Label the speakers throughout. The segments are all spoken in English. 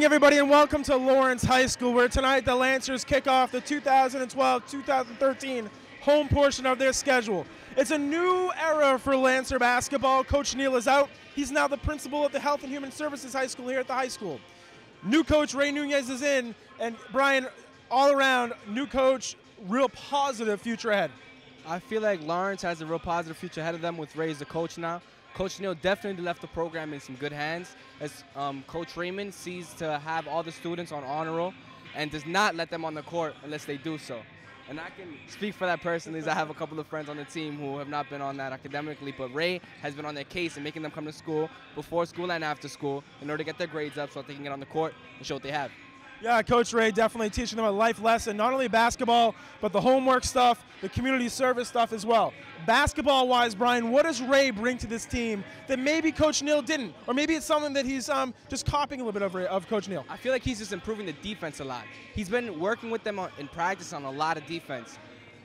Speaker 1: everybody, and welcome to Lawrence High School, where tonight the Lancers kick off the 2012-2013 home portion of their schedule. It's a new era for Lancer basketball. Coach Neal is out. He's now the principal at the Health and Human Services High School here at the high school. New coach Ray Nunez is in, and Brian, all around, new coach, real positive future ahead.
Speaker 2: I feel like Lawrence has a real positive future ahead of them with Ray as the coach now. Coach Neal definitely left the program in some good hands, as Coach Raymond sees to have all the students on honor roll and does not let them on the court unless they do so. And I can speak for that personally, as I have a couple of friends on the team who have not been on that academically, but Ray has been on their case and making them come to school before school and after school in order to get their grades up so that they can get on the court and show what they have.
Speaker 1: Yeah, Coach Ray definitely teaching them a life lesson, not only basketball, but the homework stuff, the community service stuff as well. Basketball-wise, Brian, what does Ray bring to this team that maybe Coach Neal didn't? Or maybe it's something that he's just copying a little bit of Coach Neal.
Speaker 2: I feel like he's just improving the defense a lot. He's been working with them in practice on a lot of defense.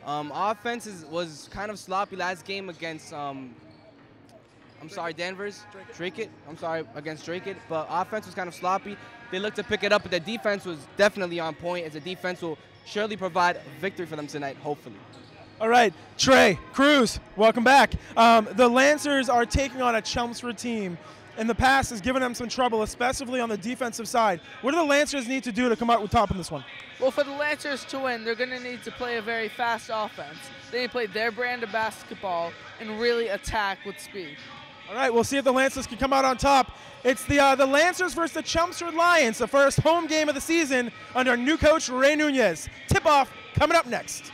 Speaker 2: Offense was kind of sloppy last game against Danvers. Drake. Against Drake. But offense was kind of sloppy. They looked to pick it up, but their defense was definitely on point, as the defense will surely provide victory for them tonight, hopefully.
Speaker 1: All right, Trey, Cruz, welcome back. The Lancers are taking on a Chelmsford team. In the past has given them some trouble, especially on the defensive side. What do the Lancers need to do to come out with top in this one?
Speaker 3: Well, for the Lancers to win, they're going to need to play a very fast offense. They need to play their brand of basketball and really attack with speed.
Speaker 1: All right, we'll see if the Lancers can come out on top. It's the Lancers versus the Chelmsford Lions, the first home game of the season under new coach Ray Nunez. Tip-off coming up next.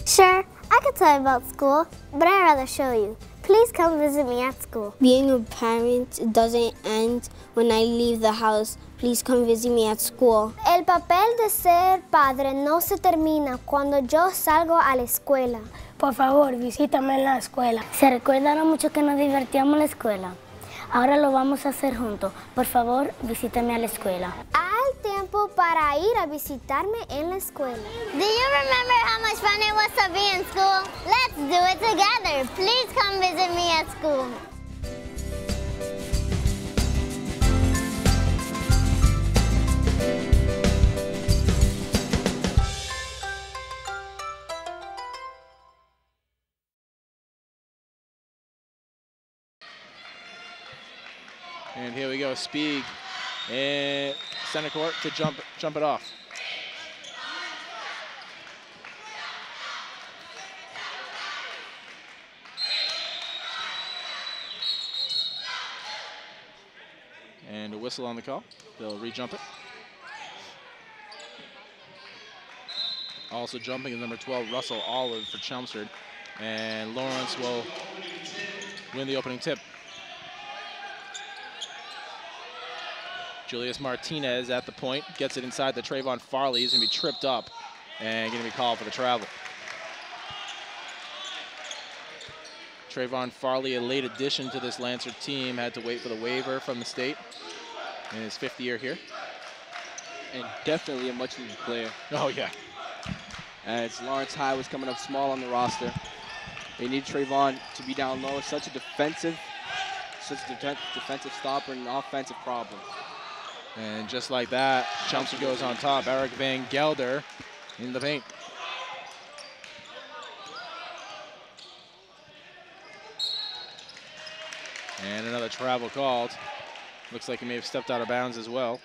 Speaker 4: Sure, I could tell you about school, but I'd rather show you. Please come visit me at school.
Speaker 5: Being a parent doesn't end when I leave the house. Please come visit me at school.
Speaker 4: El papel de ser padre no se termina cuando yo salgo a la escuela.
Speaker 6: Por favor, visítame en la escuela. ¿Se recuerda lo mucho que nos divertíamos en la escuela? Ahora lo vamos a hacer juntos. Por favor, visítame a la escuela.
Speaker 4: Hay tiempo para ir a visitarme en la escuela.
Speaker 7: Do you remember how much fun it was to be in school? Let's do it together. Please come visit me at school.
Speaker 8: And here we go, Spieg in center court to jump it off. And a whistle on the call. They'll re-jump it. Also jumping is number 12, Russell Olive for Chelmsford. And Lawrence will win the opening tip. Julius Martinez at the point, gets it inside the Trayvon Farley. He's going to be tripped up and going to be called for the travel. Trayvon Farley, a late addition to this Lancer team, had to wait for the waiver from the state in his 5th year here.
Speaker 2: And definitely a much-needed player.
Speaker 8: Oh, yeah.
Speaker 2: As Lawrence High was coming up small on the roster, they need Trayvon to be down low. Such a defensive stopper and an offensive problem.
Speaker 8: And just like that, Chelmsford goes on top. Eric Van Gelder in the paint. And another travel called. Looks like he may have stepped out of bounds as well.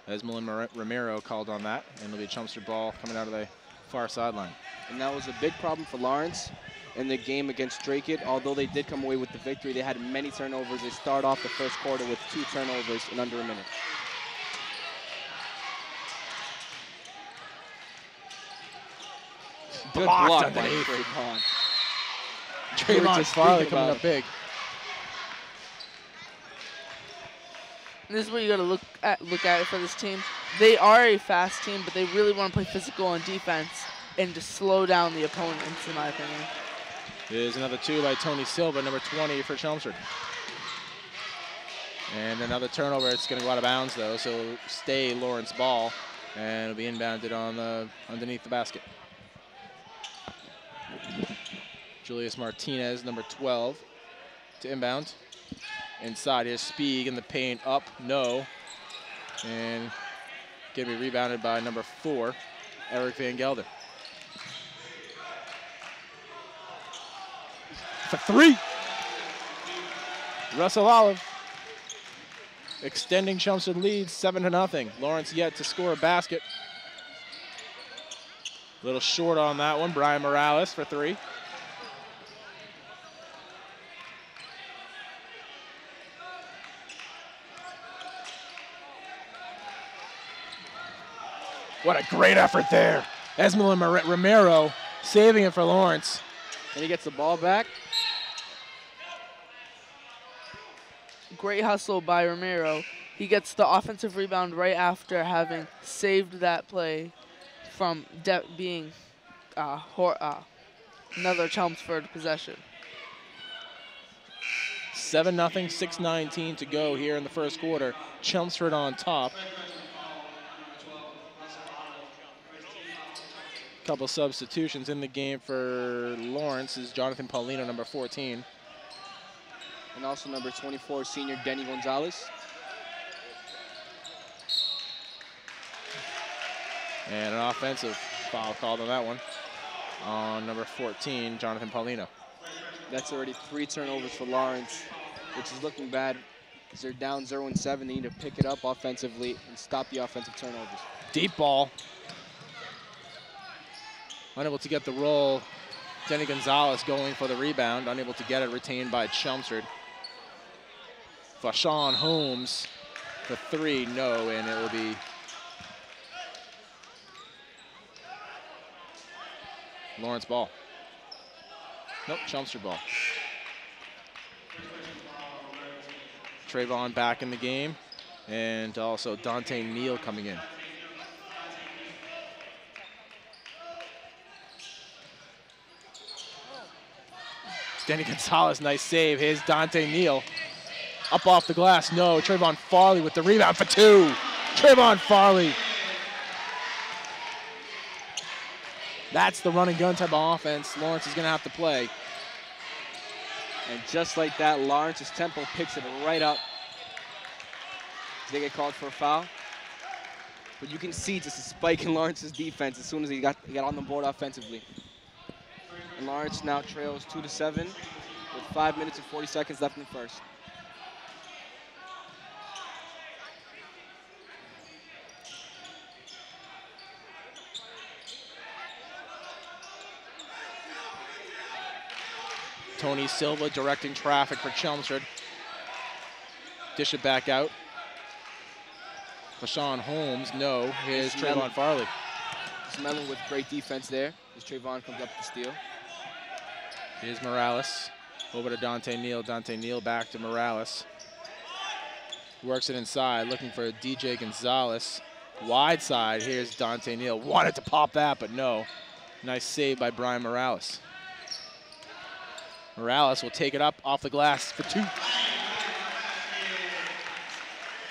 Speaker 8: Esmelin Romero called on that. And it'll be a Chelmsford ball coming out of the far sideline.
Speaker 2: And that was a big problem for Lawrence in the game against Drake. Although they did come away with the victory, they had many turnovers. They start off the first quarter with 2 turnovers in under a minute. Good block by Trayvon.
Speaker 8: Trayvon Farley coming up big.
Speaker 3: This is what you got to look at for this team. They are a fast team, but they really want to play physical on defense and just slow down the opponents, in my opinion.
Speaker 8: There's another 2 by Tony Silva, number 20 for Chelmsford. And another turnover. It's going to go out of bounds, though, so it'll stay Lawrence ball, and it'll be inbounded on the underneath the basket. Julius Martinez, number 12, to inbound. Inside, here's Spieg in the paint, up, no. And going to be rebounded by number 4, Eric Van Gelder. For 3. Russell Olive extending Chelmsford leads 7-0. Lawrence yet to score a basket. A little short on that one. Brian Morales for 3. What a great effort there. Esmelin Romero saving it for Lawrence.
Speaker 2: And he gets the ball back.
Speaker 3: Great hustle by Romero. He gets the offensive rebound right after having saved that play from being another Chelmsford possession.
Speaker 8: 7-0, 6:19 to go here in the first quarter. Chelmsford on top. Couple substitutions in the game for Lawrence is Jonathan Paulino, number 14.
Speaker 2: And also number 24, senior Denny Gonzalez.
Speaker 8: And an offensive foul called on that one on number 14, Jonathan Paulino.
Speaker 2: That's already 3 turnovers for Lawrence, which is looking bad because they're down 0-7. They need to pick it up offensively and stop the offensive turnovers.
Speaker 8: Deep ball. Unable to get the roll. Denny Gonzalez going for the rebound. Unable to get it, retained by Chelmsford. Fashawn Holmes for 3, no, and it will be Lawrence ball. Nope, Chelmsford ball. Trayvon back in the game, and also Dante Neal coming in. Denny Gonzalez, nice save. Here's Dante Neal. Up off the glass, no. Trayvon Farley with the rebound for 2. Trayvon Farley. That's the run and gun type of offense Lawrence is going to have to play.
Speaker 2: And just like that, Lawrence's tempo picks it right up. They get called for a foul. But you can see just a spike in Lawrence's defense as soon as he got on the board offensively. And Lawrence now trails 2-7 with 5 minutes and 40 seconds left in the first.
Speaker 8: Tony Silva directing traffic for Chelmsford. Dish it back out. Fashawn Holmes, no. Here's Trayvon Farley.
Speaker 2: Smelling with great defense there as Trayvon comes up to steal.
Speaker 8: Here's Morales. Over to Dante Neal. Dante Neal back to Morales. Works it inside, looking for DJ Gonzalez. Wide side, here's Dante Neal. Wanted to pop that, but no. Nice save by Brian Morales. Morales will take it up off the glass for 2.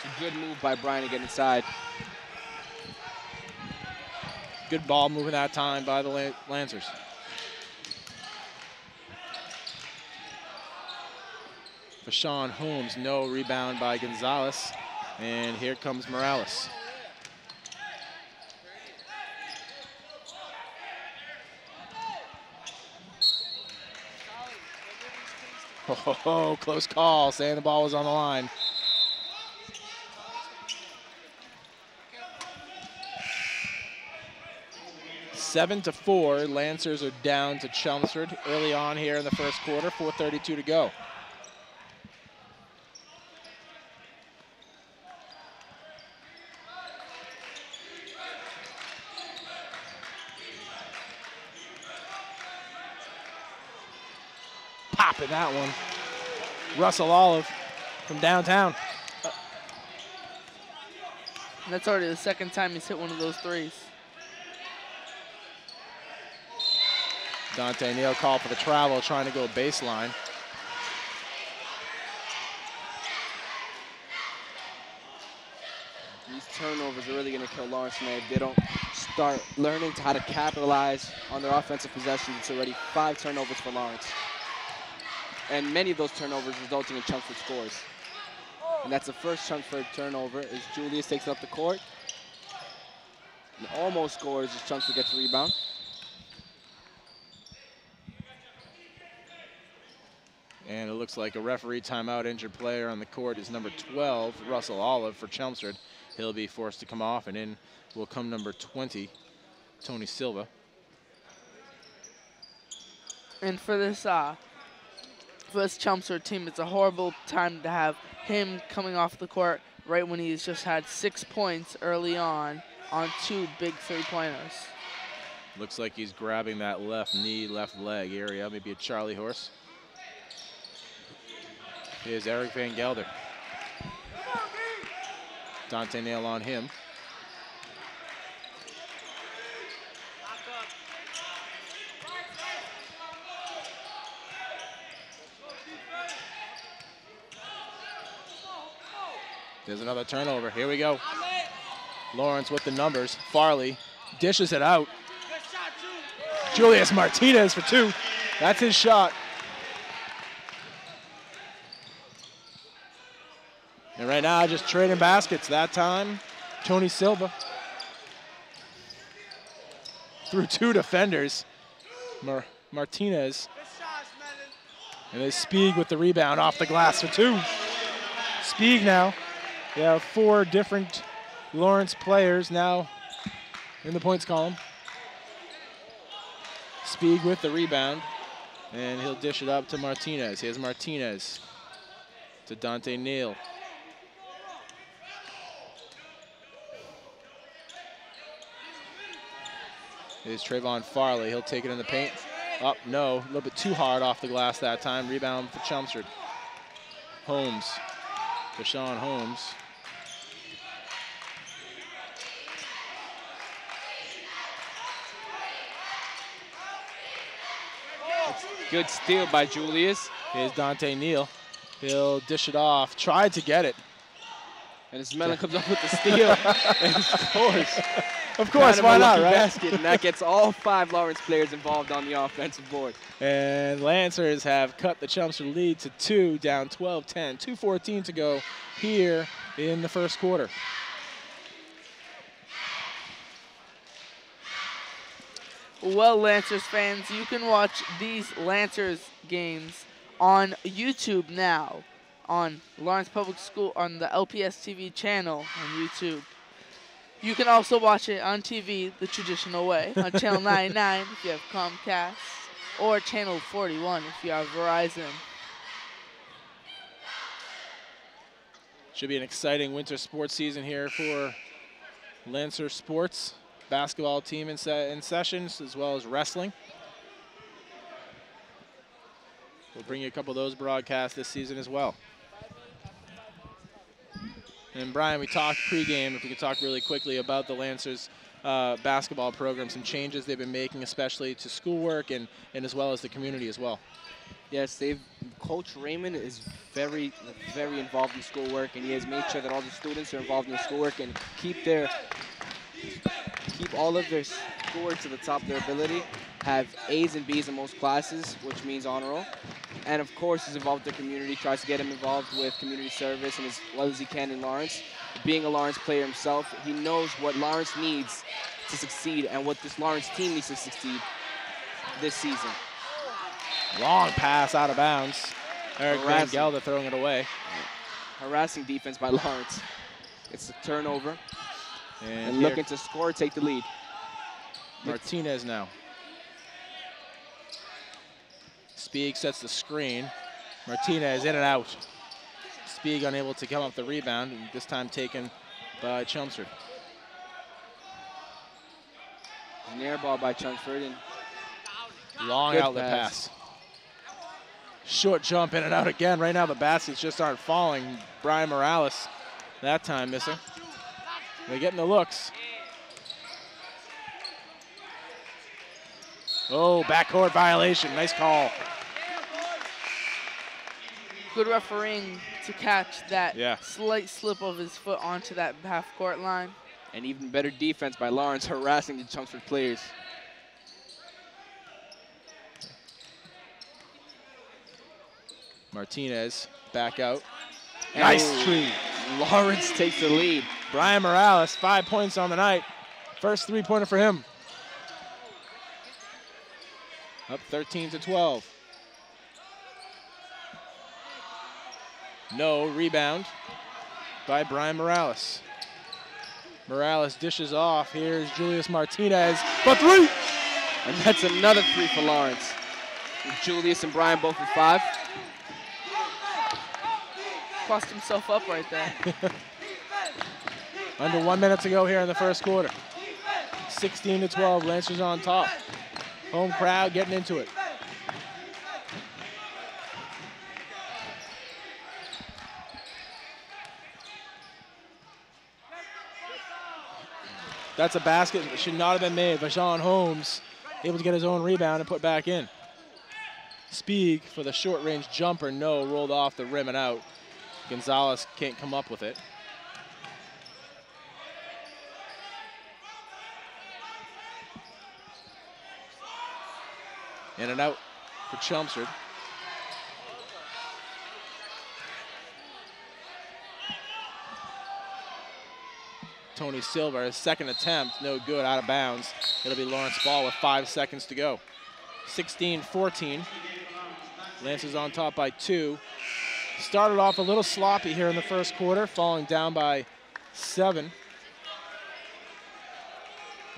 Speaker 2: It's a good move by Brian to get inside.
Speaker 8: Good ball moving that time by the Lancers. Fashawn Holmes, no. Rebound by Gonzalez. And here comes Morales. Oh, close call, saying the ball was on the line. Seven to 4, Lancers are down to Chelmsford early on here in the first quarter, 4:32 to go. Popping that one. Russell Olive from downtown.
Speaker 3: And that's already the second time he's hit one of those threes.
Speaker 8: Dante Neal called for the travel, trying to go baseline.
Speaker 2: turnovers are really going to kill Lawrence tonight if they don't start learning how to capitalize on their offensive possessions. It's already 5 turnovers for Lawrence. And many of those turnovers resulting in Chelmsford scores. And that's the first Chelmsford turnover as Julius takes it up the court. And almost scores as Chelmsford gets a rebound.
Speaker 8: And it looks like a referee timeout. Injured player on the court is number 12, Russell Olive for Chelmsford. He'll be forced to come off, and in will come number 20, Tony Silva.
Speaker 3: And for this Chelmsford team, it's a horrible time to have him coming off the court right when he's just had 6 points early on 2 big 3-pointers.
Speaker 8: Looks like he's grabbing that left knee, left leg area, maybe a Charlie horse. Here's Eric Van Gelder. Dante Nail on him. There's another turnover. Here we go. Lawrence with the numbers. Farley dishes it out. Julius Martinez for 2. That's his shot. And right now, just trading baskets. That time, Tony Silva. Through 2 defenders. Martinez. And then Spieg with the rebound off the glass for 2. Spieg now. We have 4 different Lawrence players now in the points column. Spieg with the rebound. And he'll dish it up to Martinez. Here's Martinez to Dante Neal. Here's Trayvon Farley. He'll take it in the paint. Up, no, a little bit too hard off the glass that time. Rebound for Chelmsford. Holmes. Deshaun Holmes.
Speaker 2: Good steal by Julius.
Speaker 8: Here's Dante Neal. He'll dish it off. Tried to get it.
Speaker 2: And Ismaila comes up with the steal and scores.
Speaker 8: Of course, why not, right?
Speaker 2: Basket, and that gets all 5 Lawrence players involved on the offensive board.
Speaker 8: And Lancers have cut the Chelmsford lead to 2, down 12-10. 2:14 to go here in the first quarter.
Speaker 3: Well, Lancers fans, you can watch these Lancers games on YouTube now, on Lawrence Public School, on the LPS-TV channel on YouTube. You can also watch it on TV the traditional way, on Channel 99 if you have Comcast, or Channel 41 if you have Verizon.
Speaker 8: Should be an exciting winter sports season here for Lancer Sports. Basketball team in sessions, as well as wrestling. We'll bring you a couple of those broadcasts this season as well. And Brian, we talked pregame, if we could talk really quickly about the Lancers basketball program, some changes they've been making, especially to schoolwork and as well as the community as well.
Speaker 2: Yes, Coach Raymond is very, very involved in schoolwork, and he has made sure that all the students are involved in the schoolwork and keep all of their schoolwork to the top of their ability, have A's and B's in most classes, which means honor roll. And of course, he's involved with the community, tries to get him involved with community service and as well as he can in Lawrence. Being a Lawrence player himself, he knows what Lawrence needs to succeed and what this Lawrence team needs to succeed this season.
Speaker 8: Long pass out of bounds. Eric Van Gelder throwing it away.
Speaker 2: Harassing defense by Lawrence. It's a turnover. And looking to score, take the lead.
Speaker 8: Martinez now. Spieg sets the screen. Martinez in and out. Spieg unable to come up the rebound, and this time taken by Chelmsford.
Speaker 2: An air ball by Chelmsford. And
Speaker 8: long outlet pass. Short jump in and out again. Right now the baskets just aren't falling. Brian Morales that time missing. They're getting the looks. Oh, backcourt violation. Nice call.
Speaker 3: Good refereeing to catch that
Speaker 8: Yeah.
Speaker 3: slight slip of his foot onto that half-court line.
Speaker 2: And even better defense by Lawrence harassing the Chelmsford players.
Speaker 8: Martinez back out.
Speaker 2: And
Speaker 8: Nice tree.
Speaker 2: Lawrence takes the lead.
Speaker 8: Brian Morales, 5 points on the night. First three-pointer for him. Up 13-12. No rebound by Brian Morales. Morales dishes off. Here's Julius Martinez for three.
Speaker 2: And that's another three for Lawrence. With Julius and Brian both with 5.
Speaker 3: Crossed himself up right there.
Speaker 8: Under 1 minute to go here in the first quarter. 16-12, Lancers on top. Home crowd getting into it. That's a basket that should not have been made. Vashawn Holmes able to get his own rebound and put back in. Speeg for the short-range jumper, no, rolled off the rim and out. Gonzalez can't come up with it. In and out for Chelmsford. Tony Silva, his second attempt, no good, out of bounds. It'll be Lawrence ball with 5 seconds to go. 16-14. Lancers on top by 2. Started off a little sloppy here in the first quarter, falling down by 7.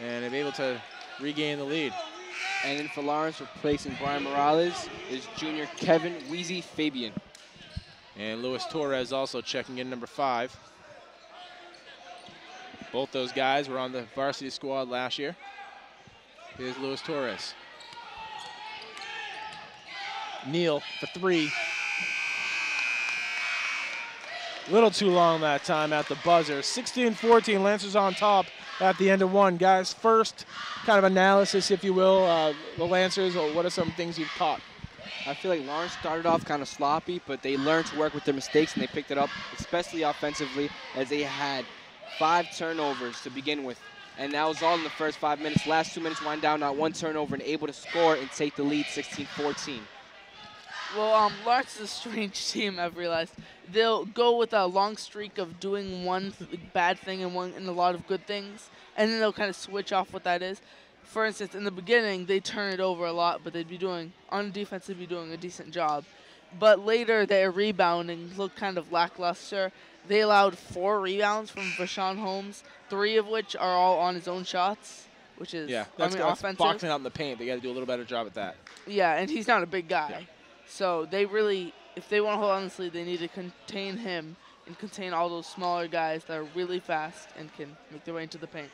Speaker 8: And they'll be able to regain the lead.
Speaker 2: And then for Lawrence, replacing Brian Morales, is junior Kevin Wheezy Fabian.
Speaker 8: And Luis Torres also checking in, number 5. Both those guys were on the varsity squad last year. Here's Luis Torres. Neal for 3. A little too long that time at the buzzer. 16-14, Lancers on top at the end of 1. Guys, first kind of analysis, if you will, the Lancers, or what are some things you've caught?
Speaker 2: I feel like Lawrence started off kind of sloppy, but they learned to work with their mistakes and they picked it up, especially offensively, as they had 5 turnovers to begin with. And that was all in the first 5 minutes. Last 2 minutes wind down, not 1 turnover, and able to score and take the lead 16-14.
Speaker 3: Well, Lawrence is a strange team, I've realized. They'll go with a long streak of doing one bad thing and a lot of good things, and then they'll kind of switch off what that is. For instance, in the beginning, they turn it over a lot, but they'd be doing, on defense, they'd be doing a decent job. But later, their rebounding looked kind of lackluster. They allowed 4 rebounds from Vashawn Holmes, 3 of which are all on his own shots, which is,
Speaker 8: that's
Speaker 3: offensive.
Speaker 8: Boxing out in the paint. They got to do a little better job at that.
Speaker 3: Yeah, and he's not a big guy.
Speaker 8: Yeah.
Speaker 3: So they really, if they want to hold on this lead, they need to contain him and contain all those smaller guys that are really fast and can make their way into the paint.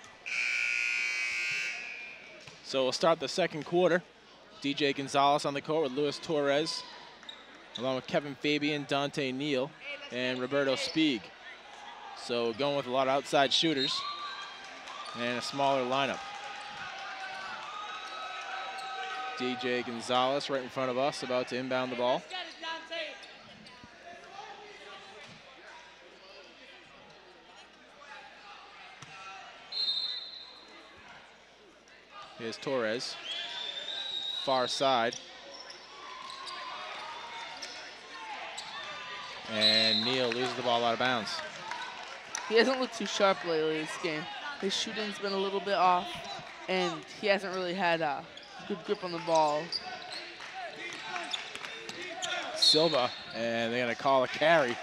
Speaker 8: So we'll start the second quarter. DJ Gonzalez on the court with Luis Torres, along with Kevin Fabian, Dante Neal, and Roberto Speeg. So going with a lot of outside shooters and a smaller lineup. DJ Gonzalez right in front of us, about to inbound the ball. Here's Torres, far side. And Neal loses the ball out of bounds.
Speaker 3: He hasn't looked too sharp lately this game. His shooting's been a little bit off, and he hasn't really had a good grip on the ball.
Speaker 8: Silva, and they're going to call a carry.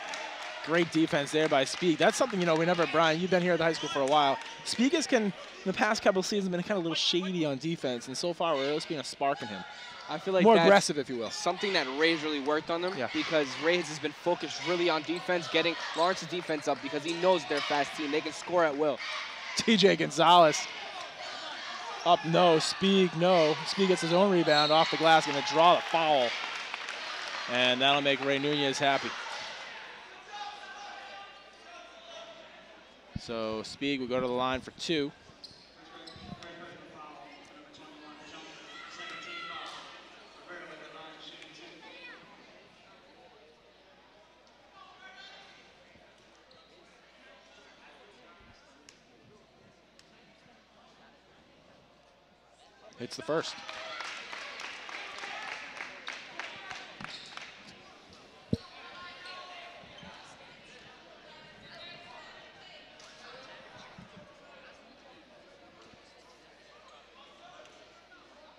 Speaker 8: Great defense there by Speeg. That's something, you know, Brian, you've been here at the high school for a while. Speeg in the past couple of seasons, been kind of a little shady on defense, and so far we're always being a spark in him.
Speaker 2: I feel like
Speaker 8: more aggressive, if you will.
Speaker 2: Something that Ray's really worked on them, because Ray has been focused really on defense, getting Lawrence's defense up because he knows they're a fast team. They can score at will.
Speaker 8: TJ Gonzalez up, no. Speeg, no. Speeg gets his own rebound off the glass, going to draw the foul. And that'll make Ray Nunez happy. So Speeg will go to the line for 2. It's the first.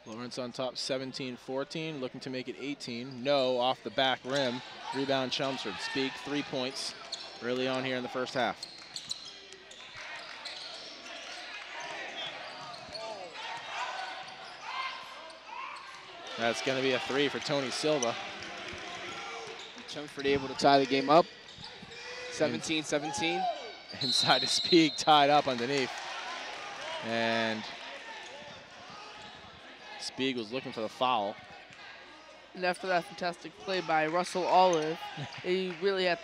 Speaker 8: Lawrence on top 17-14, looking to make it 18. No, off the back rim. Rebound Chelmsford. Speak 3 points early on here in the first half. That's going to be a 3 for Tony Silva.
Speaker 2: Chelmsford able to tie the game up. 17-17.
Speaker 8: Inside to Speak, tied up underneath. And Speak was looking for the foul.
Speaker 3: And after that fantastic play by Russell Olive, he really had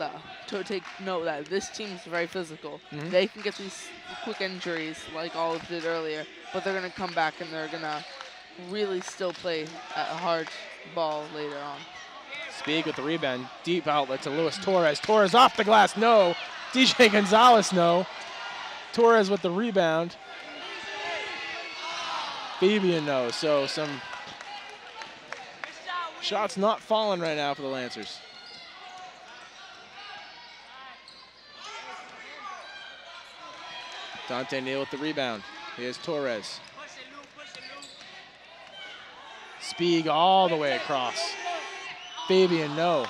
Speaker 3: to take note that this team is very physical. They can get these quick injuries like Olive did earlier, but they're going to come back and they're going to really still play a hard ball later on.
Speaker 8: Speak with the rebound. Deep outlet to Luis Torres. Torres off the glass, no. DJ Gonzalez, no. Torres with the rebound. Fabian, no. So some shots not falling right now for the Lancers. Dante Neal with the rebound. Here's Torres. Speak all the way across. Fabian, no.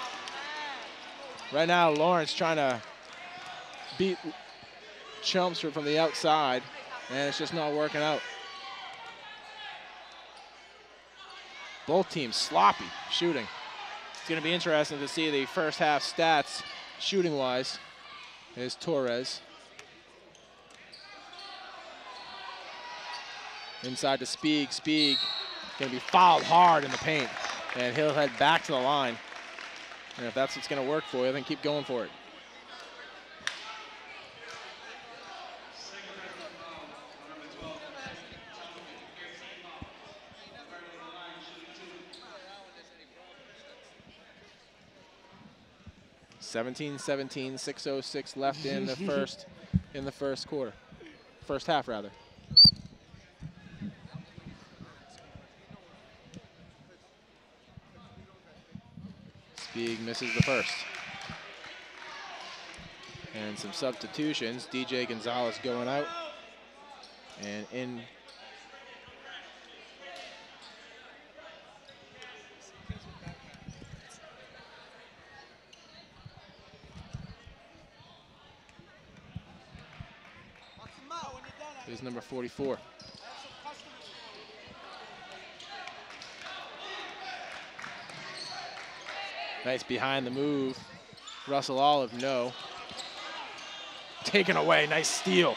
Speaker 8: Right now, Lawrence trying to beat Chelmsford from the outside, and it's just not working out. Both teams sloppy shooting. It's going to be interesting to see the first half stats shooting-wise. Here's Torres. Inside to Speak. Speak going to be fouled hard in the paint, and he'll head back to the line. And if that's what's going to work for you, then keep going for it. (17-17), 6:06 left in the first quarter, first half rather. Speak misses the first. And some substitutions. DJ Gonzalez going out. And in is number 44. Nice behind the move. Russell Olive, no. Taken away, nice steal.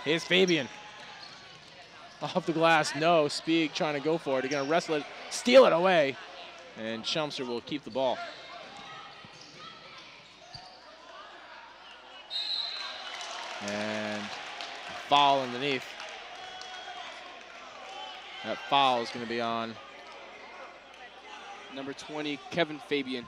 Speaker 8: Here's Fabian. Off the glass, no. Speak trying to go for it. He's gonna wrestle it, steal it away. And Chelmsford will keep the ball. And foul underneath. That foul is gonna be on
Speaker 2: number 20, Kevin Fabian.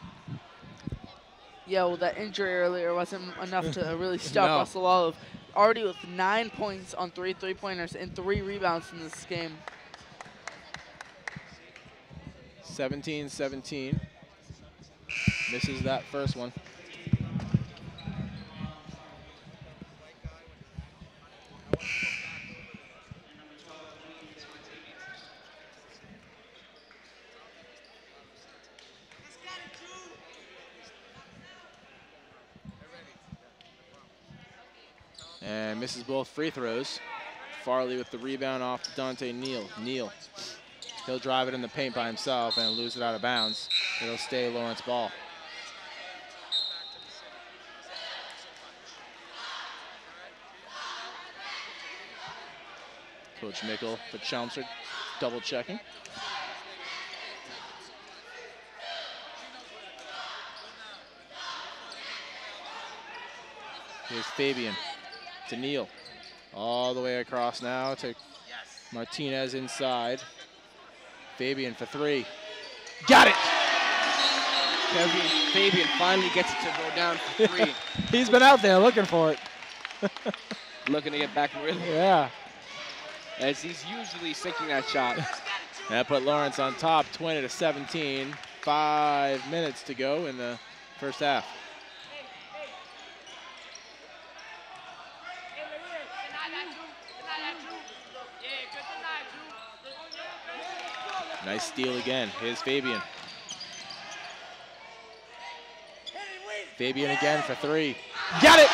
Speaker 3: Yeah, well, that injury earlier wasn't enough to really stop Russell Olive. Already with 9 points on 3 three-pointers and 3 rebounds in this game.
Speaker 8: 17-17. Misses that first one. And misses both free throws. Farley with the rebound off to Dante Neal. Neal. He'll drive it in the paint by himself and lose it out of bounds. It'll stay Lawrence ball. Coach Mickle for Chelmsford, double checking. Here's Fabian to Neal. All the way across now to Martinez inside. Fabian for 3. Got it!
Speaker 2: Kevin Fabian finally gets it to go down for 3.
Speaker 8: He's been out there looking for it.
Speaker 2: Looking to get back in rhythm.
Speaker 8: Yeah.
Speaker 2: as he's usually sinking that shot.
Speaker 8: That put Lawrence on top, 20-17. 5 minutes to go in the first half. Nice steal again. Here's Fabian. Fabian again for 3. Got it!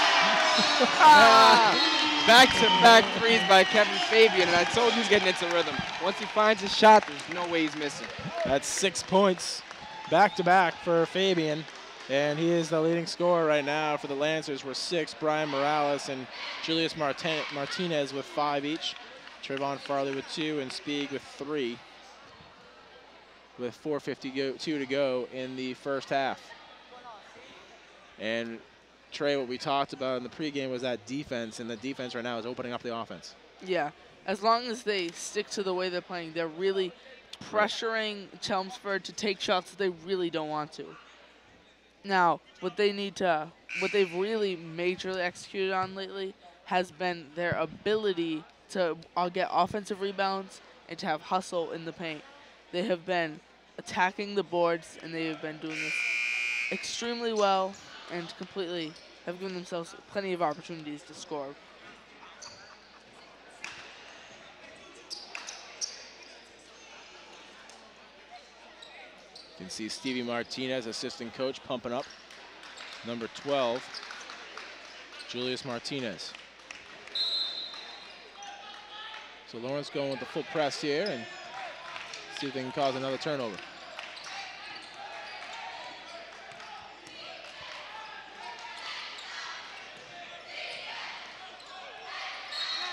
Speaker 2: Back-to-back threes by Kevin Fabian, and I told you he's getting into rhythm. Once he finds his shot, there's no way he's missing.
Speaker 8: That's 6 points back-to-back for Fabian, and he is the leading scorer right now for the Lancers with 6. Brian Morales and Julius Martinez with 5 each. Trayvon Farley with 2 and Spieg with 3. With 4:52 to go in the first half. And Trey, what we talked about in the pregame was that defense, and the defense right now is opening up the offense.
Speaker 3: Yeah, as long as they stick to the way they're playing, they're really pressuring Chelmsford to take shots that they really don't want to. Now, what they've really majorly executed on lately has been their ability to get offensive rebounds and to have hustle in the paint. They have been attacking the boards, and they have been doing this extremely well and completely have given themselves plenty of opportunities to score.
Speaker 8: You can see Stevie Martinez, assistant coach, pumping up. Number 12, Julius Martinez. So Lawrence going with the full press here and see if they can cause another turnover.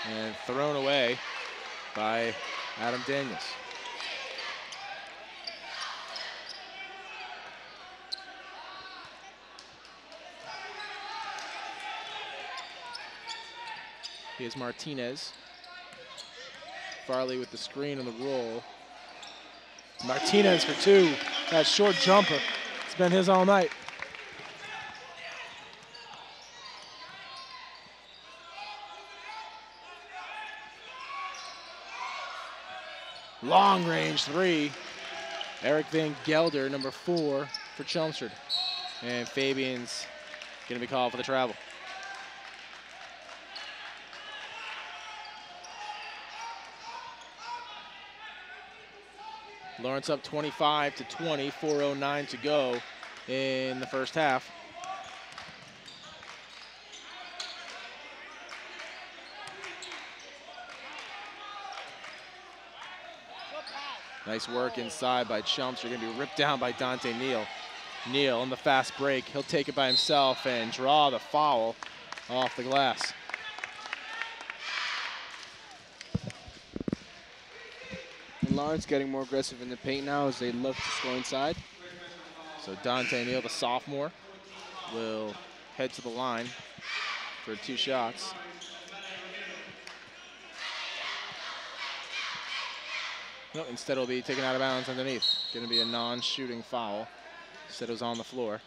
Speaker 8: And thrown away by Adam Daniels. Here's Martinez. Farley with the screen on the roll. Martinez for 2. That short jumper. It's been his all night. Long range 3. Eric Van Gelder, number 4 for Chelmsford. And Fabian's going to be called for the travel. Lawrence up 25-20, 4:09 to go in the first half. Nice work inside by Chelmsford. Going to be ripped down by Dante Neal. Neal on the fast break. He'll take it by himself and draw the foul off the glass.
Speaker 2: And Lawrence getting more aggressive in the paint now as they look to score inside.
Speaker 8: So Dante Neal, the sophomore, will head to the line for 2 shots. No, instead it'll be taken out of bounds underneath. Going to be a non-shooting foul. Instead it was on the floor.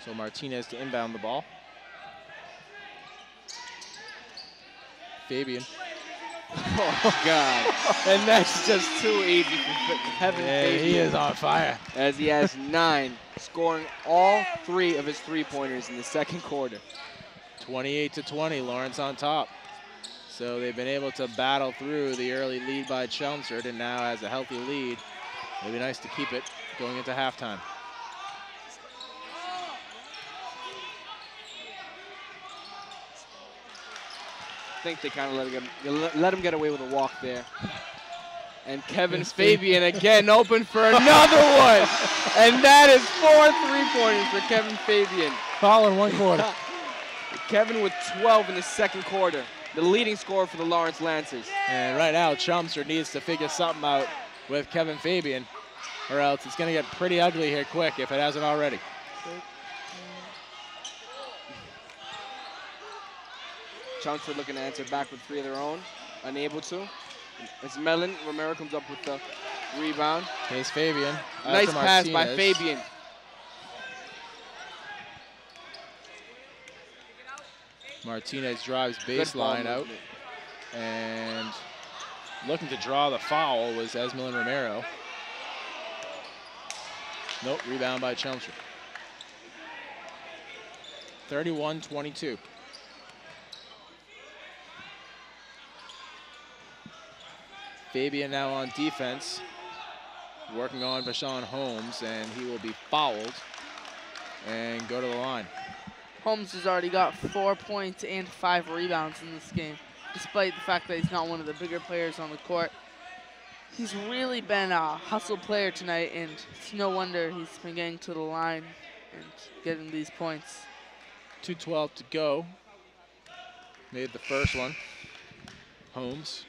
Speaker 8: So Martinez to inbound the ball. Fabian.
Speaker 2: Oh, God. And that's just too easy for Kevin Fabian.
Speaker 8: He is on fire.
Speaker 2: As he has 9, scoring all 3 of his three-pointers in the second quarter.
Speaker 8: 28-20, Lawrence on top. So they've been able to battle through the early lead by Chelmsford, and now has a healthy lead. It'd be nice to keep it going into halftime.
Speaker 2: I think they kind of let him get away with a walk there. And Kevin Fabian again open for another one. And that is 4 3-pointers for Kevin Fabian.
Speaker 8: Foul in 1 quarter.
Speaker 2: Kevin with 12 in the second quarter, the leading scorer for the Lawrence Lancers.
Speaker 8: And right now, Chelmsford needs to figure something out with Kevin Fabian, or else it's going to get pretty ugly here quick if it hasn't already.
Speaker 2: Chelmsford looking to answer back with 3 of their own, unable to. As Melon Romero comes up with the rebound.
Speaker 8: Here's Fabian.
Speaker 2: Nice pass by Fabian.
Speaker 8: Martinez drives baseline out. And looking to draw the foul was Esmelin Romero. Nope, rebound by Chelmsford. 31-22. Fabian now on defense, working on Vashon Holmes, and he will be fouled and go to the line.
Speaker 3: Holmes has already got 4 points and 5 rebounds in this game, despite the fact that he's not one of the bigger players on the court. He's really been a hustle player tonight, and it's no wonder he's been getting to the line and getting these points.
Speaker 8: 2:12 to go. Made the first one. Holmes.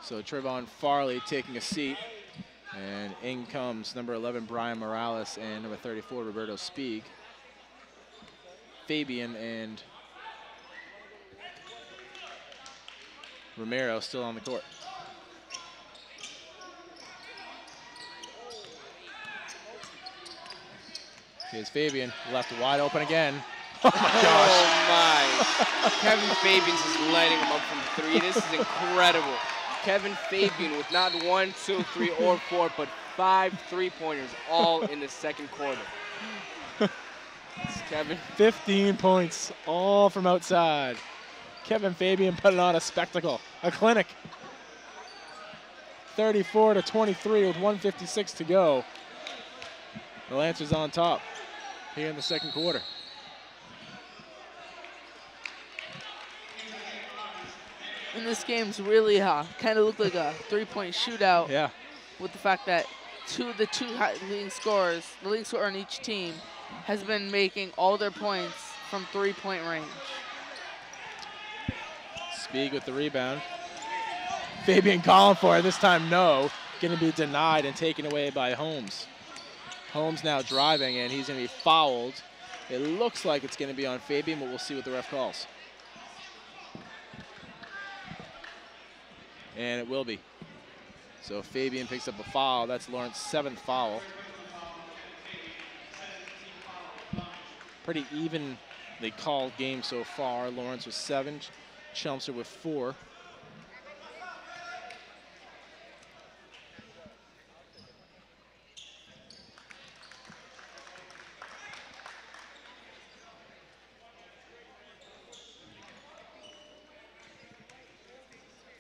Speaker 8: So Trevon Farley taking a seat. And in comes number 11, Brian Morales, and number 34, Roberto Spieg. Fabian and Romero still on the court. Here's Fabian, left wide open again. Oh my gosh.
Speaker 9: Oh my. Kevin Fabian's just lighting him up from 3. This is incredible. Kevin Fabian with not 1, 2, 3, or 4, but 5 3-pointers all in the second quarter. It's Kevin.
Speaker 8: 15 points, all from outside. Kevin Fabian putting on a spectacle, a clinic. 34-23 with 1:56 to go. The Lancers on top here in the second quarter.
Speaker 3: And this game's really kind of looked like a 3-point shootout.
Speaker 8: Yeah.
Speaker 3: With the fact that the two leading scorers, the leading scorer on each team, has been making all their points from 3-point range.
Speaker 8: Spieg with the rebound. Fabian calling for it, this time no. Gonna be denied and taken away by Holmes. Holmes now driving, and he's gonna be fouled. It looks like it's gonna be on Fabian, but we'll see what the ref calls. And it will be. So Fabian picks up a foul. That's Lawrence's 7th foul. Pretty evenly called game so far. Lawrence with 7, Chelmsford with 4.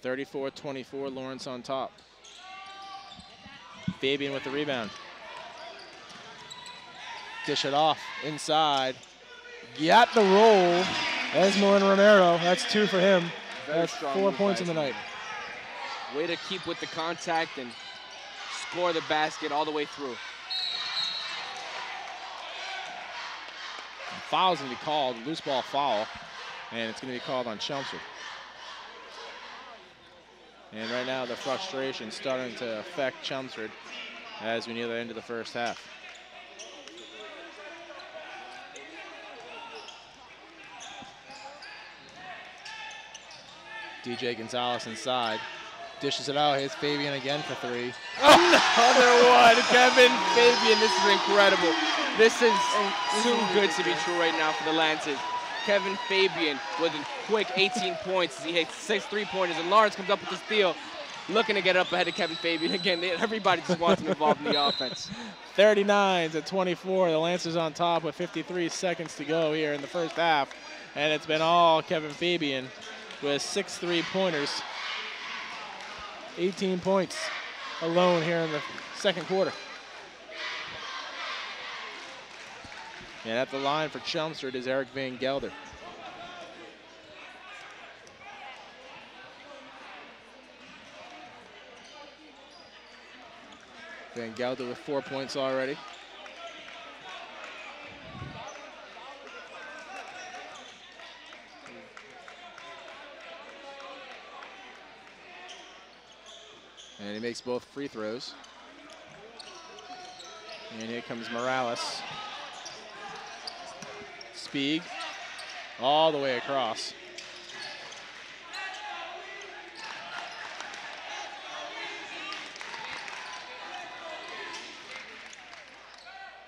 Speaker 8: (34-24), Lawrence on top. Fabian with the rebound. Dish it off inside. Got the roll. Esmelin Romero, that's 2 for him. That's 4 points in the night.
Speaker 9: Way to keep with the contact and score the basket all the way through.
Speaker 8: Foul's gonna be called, loose ball foul, and it's gonna be called on Chelmsford. And right now the frustration starting to affect Chelmsford as we near the end of the first half. DJ Gonzalez inside, dishes it out. Here's Fabian again for 3.
Speaker 9: Another one, Kevin Fabian. This is incredible. This is too good to be true right now for the Lancers. Kevin Fabian with a quick 18 points. He hits 6 3-pointers, and Lawrence comes up with the steal, looking to get up ahead of Kevin Fabian. Again, everybody just wants him involved in the offense.
Speaker 8: 39-24. The Lancers on top with 53 seconds to go here in the first half, and it's been all Kevin Fabian with 6 3-pointers. 18 points alone here in the second quarter. And at the line for Chelmsford is Eric Van Gelder. Van Gelder with 4 points already. And he makes both free throws. And here comes Morales. Spieg all the way across.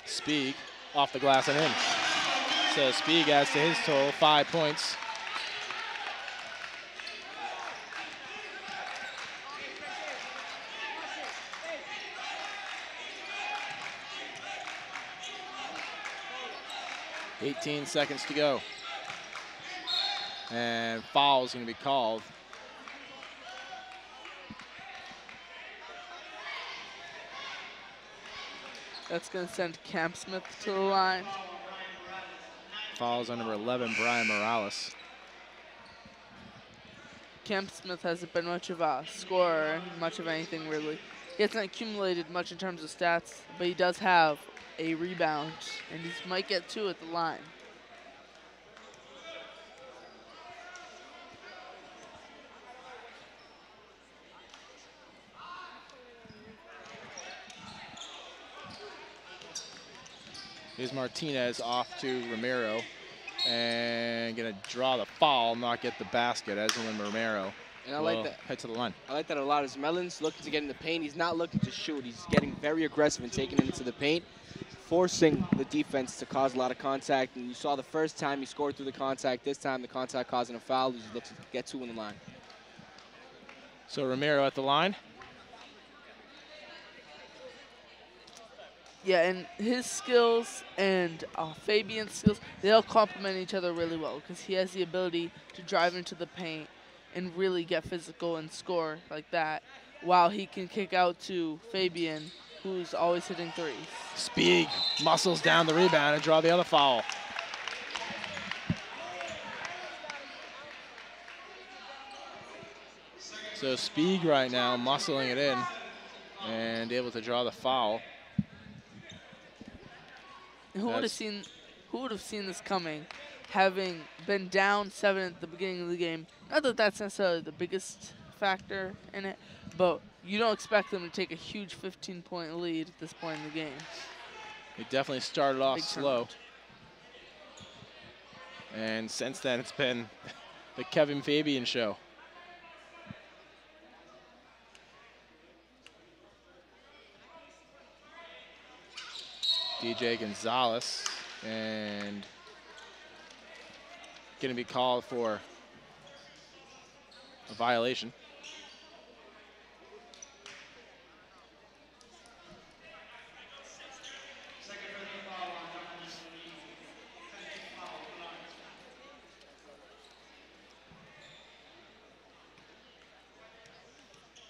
Speaker 8: Spieg off the glass and in. So Spieg adds to his total, 5 points. .18 seconds to go. And foul's going to be called.
Speaker 3: That's going to send Chelmsford to the line.
Speaker 8: Foul's on number 11, Brian Morales.
Speaker 3: Chelmsford hasn't been much of a scorer, much of anything really. He hasn't accumulated much in terms of stats, but he does have a rebound, and he might get 2 at the line.
Speaker 8: Here's Martinez off to Romero, and gonna draw the foul, not get the basket. Esmelin Romero.
Speaker 2: And I like that.
Speaker 8: Head to the line.
Speaker 2: I like that a lot. As Mellon's looking to get in the paint, he's not looking to shoot. He's getting very aggressive and taking it into the paint, forcing the defense to cause a lot of contact. And you saw the first time he scored through the contact. This time the contact causing a foul. He looks to get 2 in the line.
Speaker 8: So Romero at the line.
Speaker 3: Yeah, and his skills and Fabian's skills, they all complement each other really well because he has the ability to drive into the paint and really get physical and score like that, while he can kick out to Fabian, who's always hitting threes.
Speaker 8: Spieg muscles down the rebound and draw the other foul. So Spieg right now muscling it in and able to draw the foul.
Speaker 3: Who would have seen this coming, having been down 7 at the beginning of the game? Not that that's necessarily the biggest factor in it, but you don't expect them to take a huge 15-point lead at this point in the game.
Speaker 8: They definitely started off slow. And since then, it's been the Kevin Fabian show. DJ Gonzalez, and going to be called for a violation.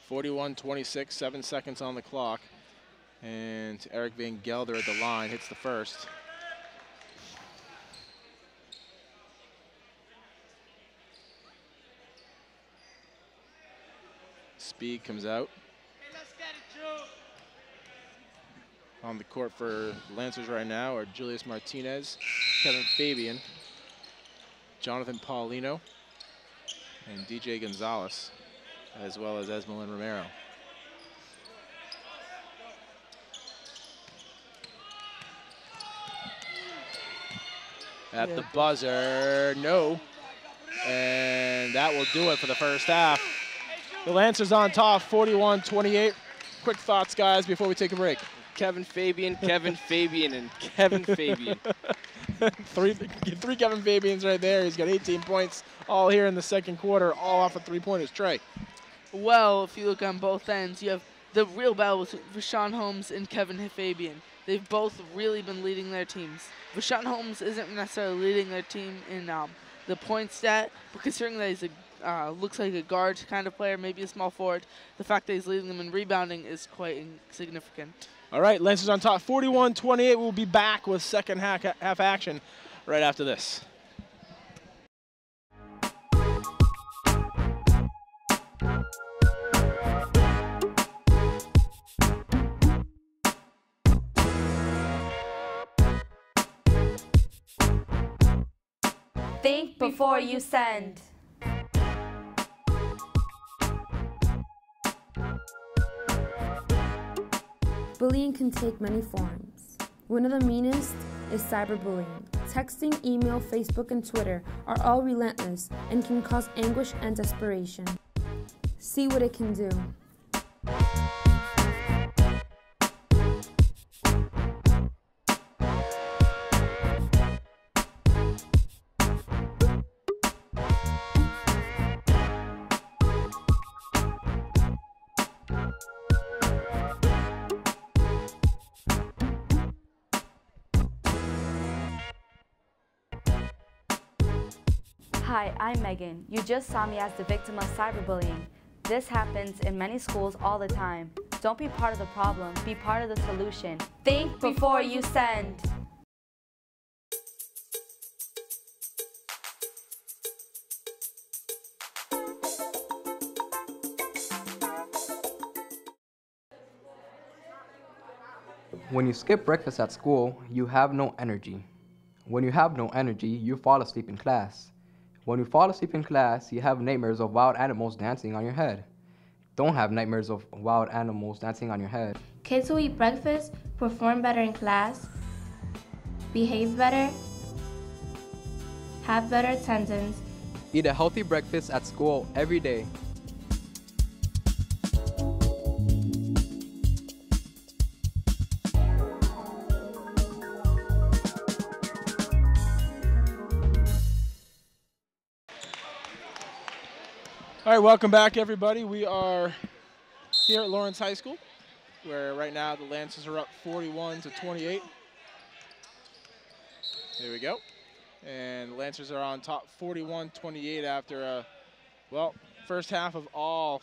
Speaker 8: .41-26, 7 seconds on the clock. And Eric Van Gelder at the line hits the first. Spieg comes out. On the court for Lancers right now are Julius Martinez, Kevin Fabian, Jonathan Paulino, and DJ Gonzalez, as well as Esmelin Romero. At the buzzer, no. And that will do it for the first half. The Lancers on top, 41-28. Quick thoughts, guys, before we take a break.
Speaker 2: Kevin Fabian, Kevin Fabian, and Kevin Fabian.
Speaker 8: three Kevin Fabians right there. He's got 18 points all here in the second quarter, all off of three-pointers. Trey.
Speaker 3: Well, if you look on both ends, you have the real battle with Rashawn Holmes and Kevin Fabian. They've both really been leading their teams. Rashawn Holmes isn't necessarily leading their team in the point stat, but considering that he's looks like a guard kind of player, maybe a small forward, the fact that he's leading them in rebounding is quite significant.
Speaker 8: All right, Lancers on top, 41-28. We'll be back with second half action right after this.
Speaker 10: Think before you send.
Speaker 11: Bullying can take many forms. One of the meanest is cyberbullying. Texting, email, Facebook, and Twitter are all relentless and can cause anguish and desperation. See what it can do.
Speaker 10: Hi, I'm Megan. You just saw me as the victim of cyberbullying. This happens in many schools all the time. Don't be part of the problem, be part of the solution. Think before you send.
Speaker 12: When you skip breakfast at school, you have no energy. When you have no energy, you fall asleep in class. When you fall asleep in class, you have nightmares of wild animals dancing on your head. Don't have nightmares of wild animals dancing on your head.
Speaker 13: Kids who eat breakfast perform better in class, behave better, have better attendance.
Speaker 12: Eat a healthy breakfast at school every day.
Speaker 8: All right, welcome back, everybody. We are here at Lawrence High School, where right now the Lancers are up 41-28. There we go. And the Lancers are on top 41-28 after a, well, first half of all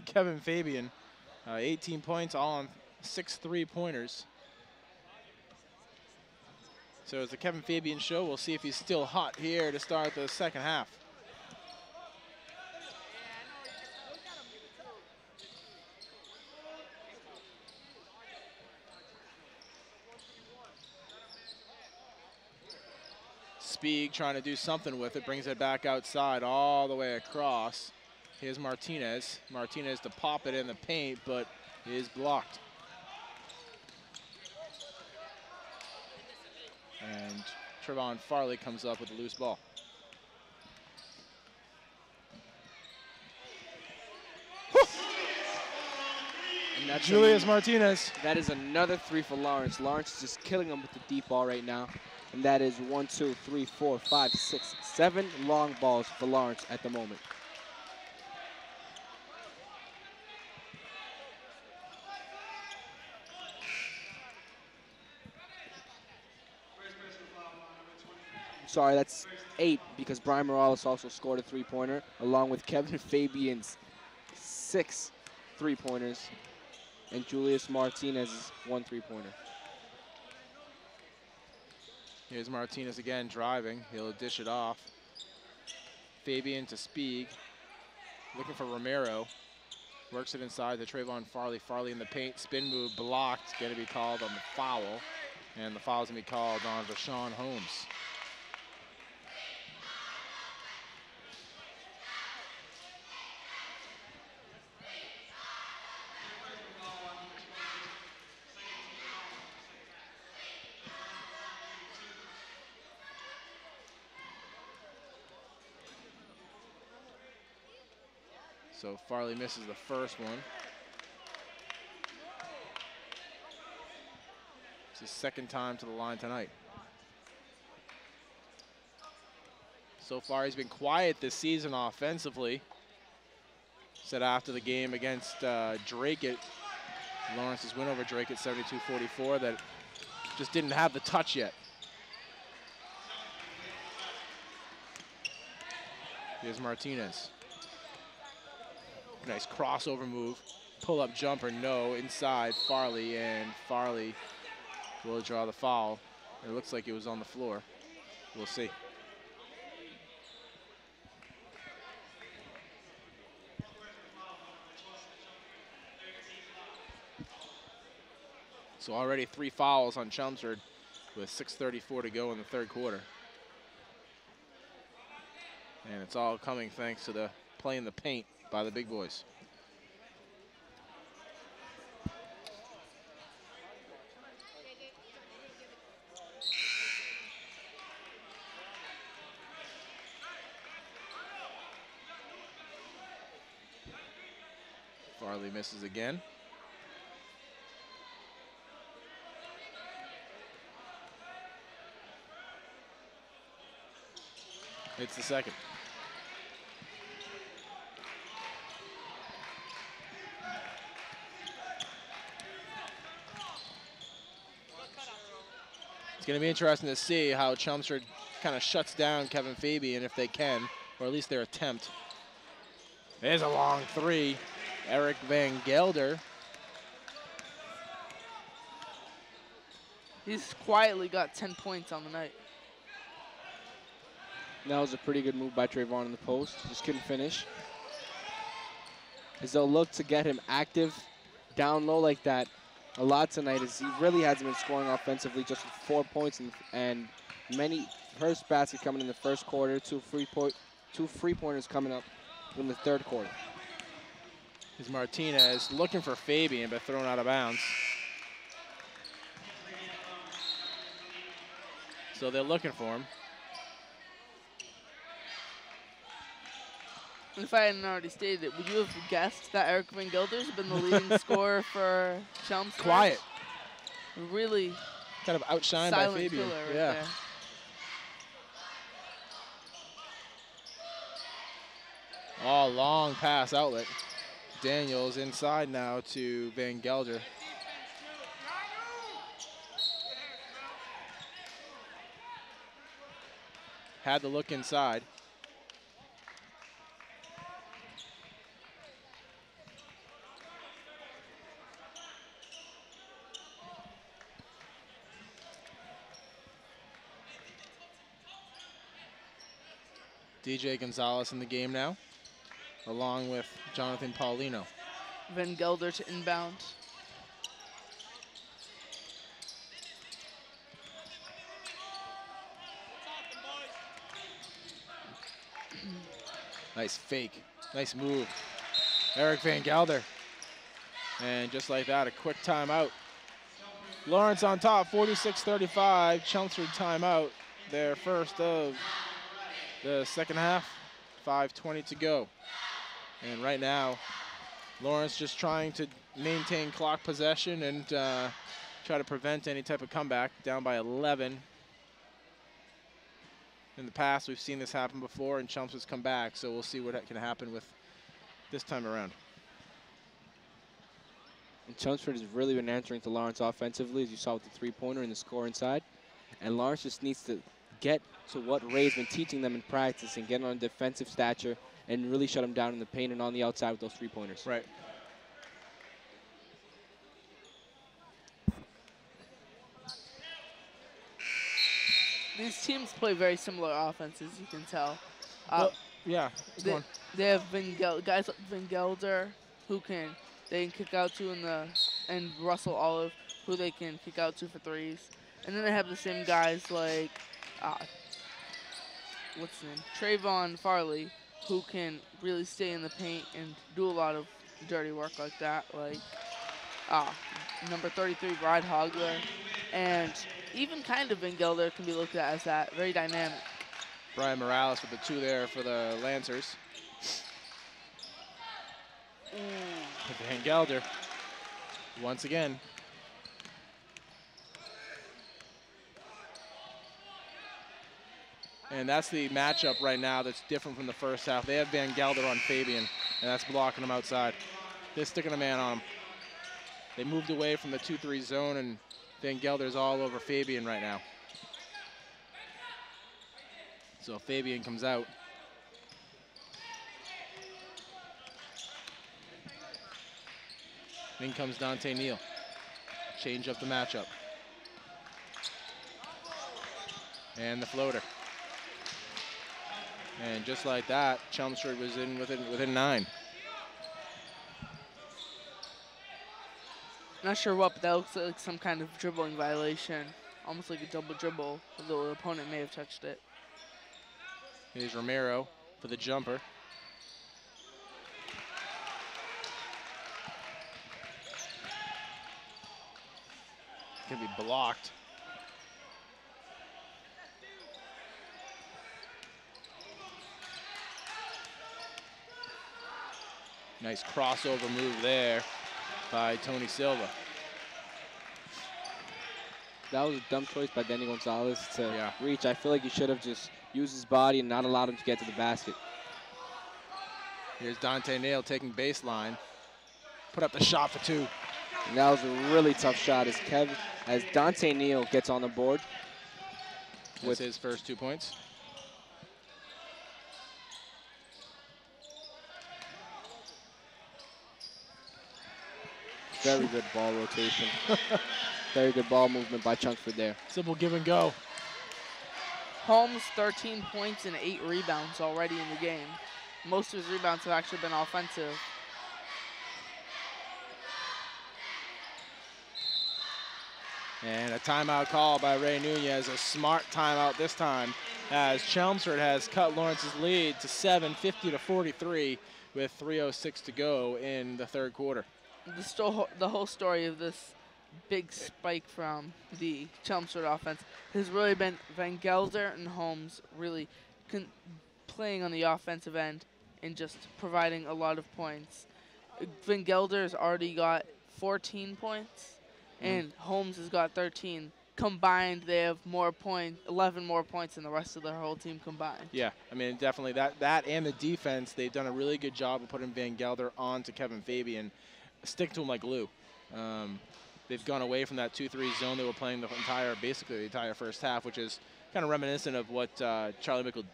Speaker 8: Kevin Fabian. 18 points, all on 6 3-pointers. So it's the Kevin Fabian show. We'll see if he's still hot here to start the second half. Spieg trying to do something with it, brings it back outside all the way across. Here's Martinez. Martinez to pop it in the paint, but is blocked. And Trevon Farley comes up with a loose ball.
Speaker 9: And that's
Speaker 8: Julius Martinez.
Speaker 9: That is another 3 for Lawrence. Lawrence is just killing them with the deep ball right now. And that is 1, 2, 3, 4, 5, 6, 7 long balls for Lawrence at the moment. Sorry, that's 8 because Brian Morales also scored a 3-pointer along with Kevin Fabian's 6 3-pointers and Julius Martinez's 1 3-pointer.
Speaker 8: Here's Martinez again driving. He'll dish it off. Fabian to Spieg. Looking for Romero. Works it inside to Trayvon Farley. Farley in the paint. Spin move blocked. Going to be called on the foul. And the foul's going to be called on Rashawn Holmes. So Farley misses the first one. It's his second time to the line tonight. So far he's been quiet this season offensively. Said after the game against Drake at Lawrence's win over Drake at 72-44 that just didn't have the touch yet. Here's Martinez. Nice crossover move. Pull-up jumper, no. Inside, Farley, and Farley will draw the foul. It looks like it was on the floor. We'll see. So already 3 fouls on Chelmsford with 6:34 to go in the third quarter. And it's all coming thanks to the play in the paint by the big boys. Farley misses again. It's the second. It's going to be interesting to see how Chelmsford kind of shuts down Kevin Fabian if they can. or at least their attempt. There's a long three. Eric Van Gelder.
Speaker 3: He's quietly got 10 points on the night.
Speaker 9: That was a pretty good move by Trayvon in the post. Just couldn't finish. As they'll look to get him active down low like that a lot tonight, as he really hasn't been scoring offensively, just with 4 points and many first basket coming in the first quarter, two free pointers coming up in the third quarter.
Speaker 8: Is Martinez looking for Fabian, but thrown out of bounds. So they're looking for him.
Speaker 3: If I hadn't already stated it, would you have guessed that Eric Van Gelder's been the leading scorer for Chelmsford?
Speaker 8: Quiet.
Speaker 3: Really
Speaker 8: kind of outshined by Fabian.
Speaker 3: Right
Speaker 8: yeah.
Speaker 3: There.
Speaker 8: Oh, long pass outlet. Daniels inside now to Van Gelder. Had to look inside. DJ Gonzalez in the game now, along with Jonathan Paulino.
Speaker 3: Van Gelder to inbound.
Speaker 8: Nice fake, nice move. Eric Van Gelder. And just like that, a quick timeout. Lawrence on top, 46-35, Chelmsford timeout. Their first of the second half, 5:20 to go. And right now, Lawrence just trying to maintain clock possession and try to prevent any type of comeback, down by 11. In the past, we've seen this happen before, and Chelmsford's come back, so we'll see what can happen with this time around.
Speaker 9: And Chelmsford has really been answering to Lawrence offensively, as you saw with the three-pointer and the score inside. And Lawrence just needs to get to what Ray's been teaching them in practice and get on defensive stature and really shut them down in the paint and on the outside with those three-pointers.
Speaker 8: Right.
Speaker 3: These teams play very similar offenses, you can tell.
Speaker 8: Well, yeah,
Speaker 3: they have guys like Van Gelder who they can kick out to and Russell Olive who they can kick out to for threes. And then they have the same guys like what's his name? Trayvon Farley, who can really stay in the paint and do a lot of dirty work like that, like number 33, Brad Hogler. And even kind of Van Gelder can be looked at as that, very dynamic.
Speaker 8: Brian Morales with the two there for the Lancers. Van Gelder, once again. And that's the matchup right now that's different from the first half. They have Van Gelder on Fabian, and that's blocking him outside. They're sticking a man on him. They moved away from the 2-3 zone, and Van Gelder's all over Fabian right now. So Fabian comes out. In comes Dante Neal. Change up the matchup. And the floater. And just like that, Chelmsford was in within 9.
Speaker 3: Not sure what, but that looks like some kind of dribbling violation. Almost like a double dribble, although the opponent may have touched it.
Speaker 8: Here's Romero for the jumper. Can be blocked. Nice crossover move there by Tony Silva.
Speaker 9: That was a dumb choice by Danny Gonzalez to reach. I feel like he should have just used his body and not allowed him to get to the basket.
Speaker 8: Here's Dante Neal taking baseline. Put up the shot for 2.
Speaker 9: And that was a really tough shot as Dante Neal gets on the board.
Speaker 8: With his first 2 points.
Speaker 9: Very good ball rotation. Very good ball movement by Chelmsford there.
Speaker 8: Simple give and go.
Speaker 3: Holmes, 13 points and 8 rebounds already in the game. Most of his rebounds have actually been offensive.
Speaker 8: And a timeout call by Ray Nunez, a smart timeout this time, as Chelmsford has cut Lawrence's lead to 7, 50-43, with 3:06 to go in the third quarter.
Speaker 3: The whole story of this big spike from the Chelmsford offense has really been Van Gelder and Holmes really playing on the offensive end and just providing a lot of points. Van Gelder has already got 14 points, and Holmes has got 13. Combined, they have more points, 11 more points than the rest of their whole team combined.
Speaker 8: Yeah, I mean, definitely that and the defense, they've done a really good job of putting Van Gelder on to Kevin Fabian, stick to him like glue. They've gone away from that 2-3 zone they were playing basically the entire first half, which is kind of reminiscent of what Charlie Mickle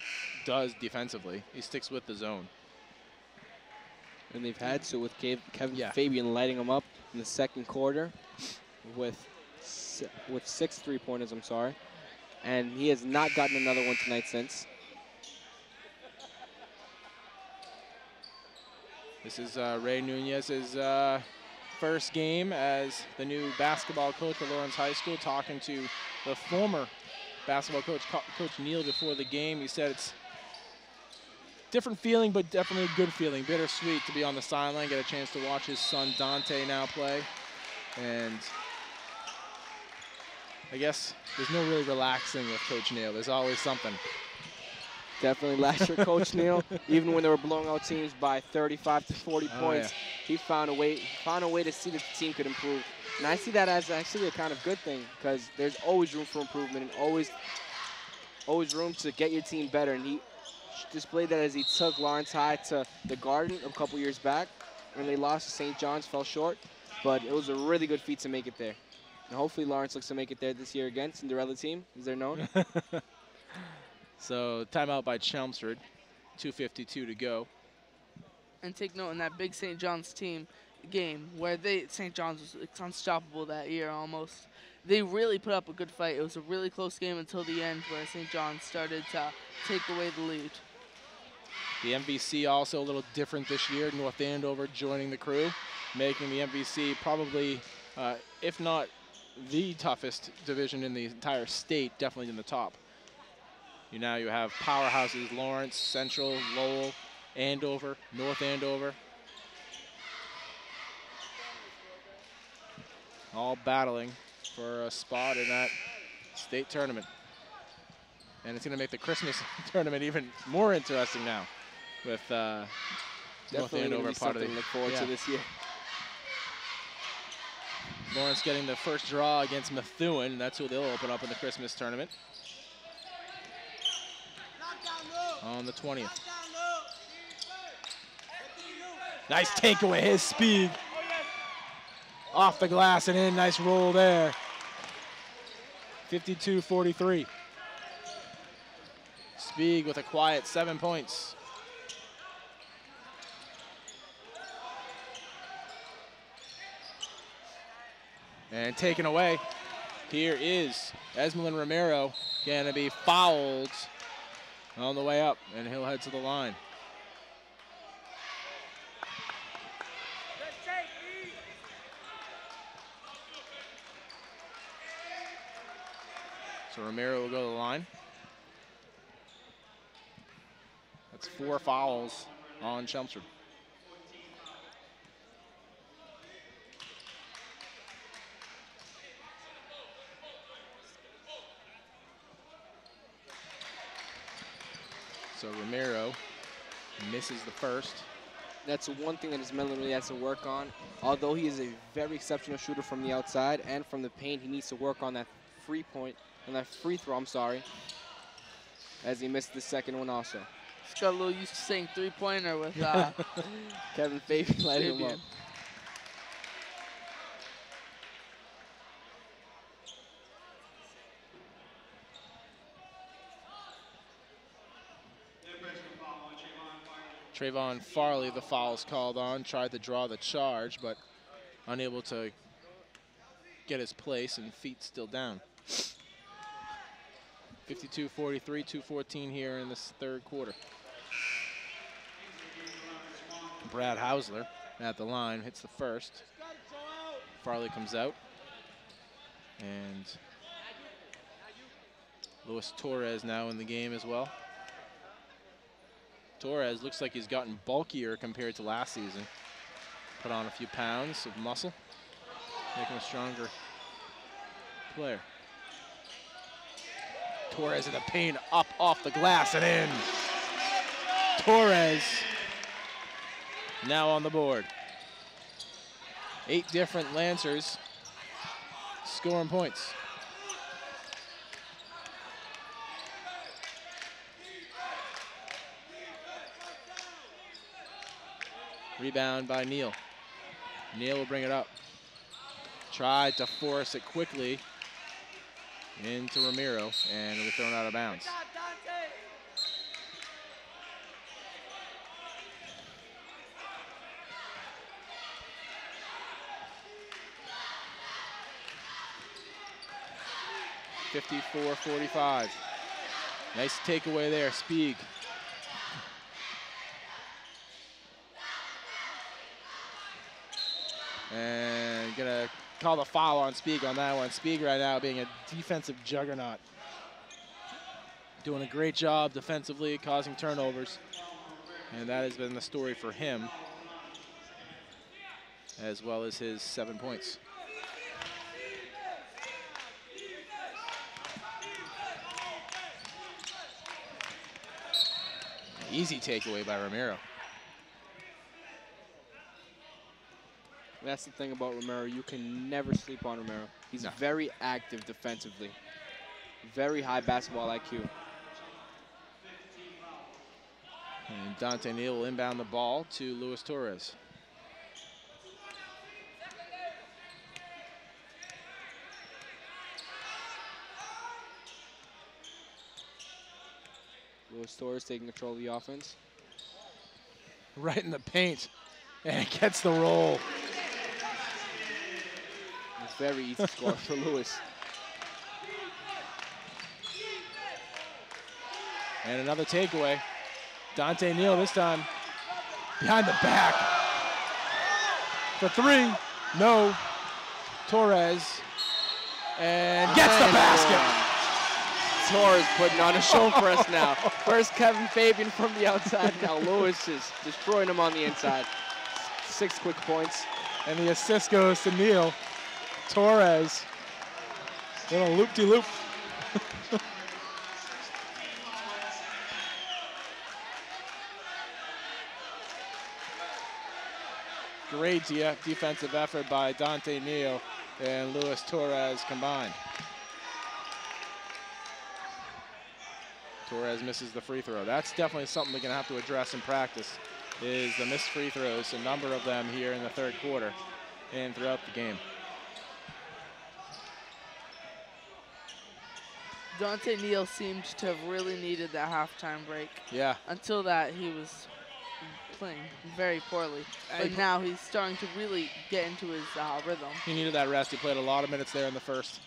Speaker 8: does defensively. He sticks with the zone.
Speaker 9: And they've had to with Kevin Fabian lighting them up in the second quarter with 6 3-pointers, I'm sorry. And he has not gotten another one tonight since.
Speaker 8: This is Ray Nunez's first game as the new basketball coach at Lawrence High School, talking to the former basketball coach, Coach Neal, before the game. He said it's different feeling, but definitely a good feeling. Bittersweet to be on the sideline, get a chance to watch his son Dante now play. And I guess there's no really relaxing with Coach Neal. There's always something.
Speaker 9: Definitely last year, Coach Neal, even when they were blowing out teams by 35 to 40 points, he found a way to see that the team could improve. And I see that as actually a kind of good thing, because there's always room for improvement and always room to get your team better. And he displayed that as he took Lawrence High to the Garden a couple years back, and they lost to St. John's, fell short. But it was a really good feat to make it there. And hopefully Lawrence looks to make it there this year again. Cinderella team, as they're known.
Speaker 8: So timeout by Chelmsford, 2:52 to go.
Speaker 3: And take note in that big St. John's team game where St. John's was unstoppable that year almost. They really put up a good fight. It was a really close game until the end where St. John's started to take away the lead.
Speaker 8: The MVC also a little different this year. North Andover joining the crew, making the MVC probably, if not the toughest division in the entire state, definitely in the top. You have powerhouses: Lawrence, Central, Lowell, Andover, North Andover. All battling for a spot in that state tournament. And it's going to make the Christmas tournament even more interesting now with North Andover part of the.
Speaker 9: Look forward to this year.
Speaker 8: Lawrence getting the first draw against Methuen. That's who they'll open up in the Christmas tournament on the 20th. Nice takeaway, his speed. Off the glass and in, nice roll there. 52-43. Spieg with a quiet 7 points. And taken away. Here is Esmelin Romero going to be fouled on the way up, and he'll head to the line. So Romero will go to the line. That's 4 fouls on Chelmsford. So Romero misses the first.
Speaker 9: That's one thing that Esmelin really has to work on. Although he is a very exceptional shooter from the outside and from the paint, he needs to work on that free throw, I'm sorry, as he missed the second one also.
Speaker 3: Just got a little used to saying three-pointer with
Speaker 9: Kevin Fabian lighting him up.
Speaker 8: Trayvon Farley, the foul's called on, tried to draw the charge, but unable to get his place and feet still down. 52-43, 2:14 here in this third quarter. Brad Hausler at the line, hits the first. Farley comes out. And Luis Torres now in the game as well. Torres looks like he's gotten bulkier compared to last season. Put on a few pounds of muscle, making a stronger player. Torres in the paint, up off the glass and in. Torres now on the board. 8 different Lancers scoring points. Rebound by Neal. Neal will bring it up. Tried to force it quickly into Ramiro, and it'll be thrown out of bounds. (54-45). Nice takeaway there, Spieg. And gonna call the foul on Spieg on that one. Spieg right now being a defensive juggernaut. Doing a great job defensively, causing turnovers. And that has been the story for him, as well as his 7 points. Easy takeaway by Ramiro.
Speaker 9: That's the thing about Romero. You can never sleep on Romero. He's very active defensively. Very high basketball IQ.
Speaker 8: And Dante Neal will inbound the ball to Luis Torres.
Speaker 9: Luis Torres taking control of the offense.
Speaker 8: Right in the paint. And gets the roll.
Speaker 9: It's very easy score for Luis.
Speaker 8: And another takeaway. Dante Neal this time behind the back. For 3, no. Torres. And gets the basket.
Speaker 9: Torres putting on a show for us now. First Kevin Fabian from the outside. Now Luis is destroying him on the inside. 6 quick points.
Speaker 8: And the assist goes to Neal. Torres. Little loop-de-loop. Great defensive effort by Dante Neal and Luis Torres combined. Torres misses the free throw. That's definitely something they're going to have to address in practice, is the missed free throws, a number of them here in the third quarter and throughout the game.
Speaker 3: Dante Neal seemed to have really needed that halftime break.
Speaker 8: Yeah.
Speaker 3: Until that, he was playing very poorly. But now he's starting to really get into his rhythm.
Speaker 8: He needed that rest. He played a lot of minutes there in the first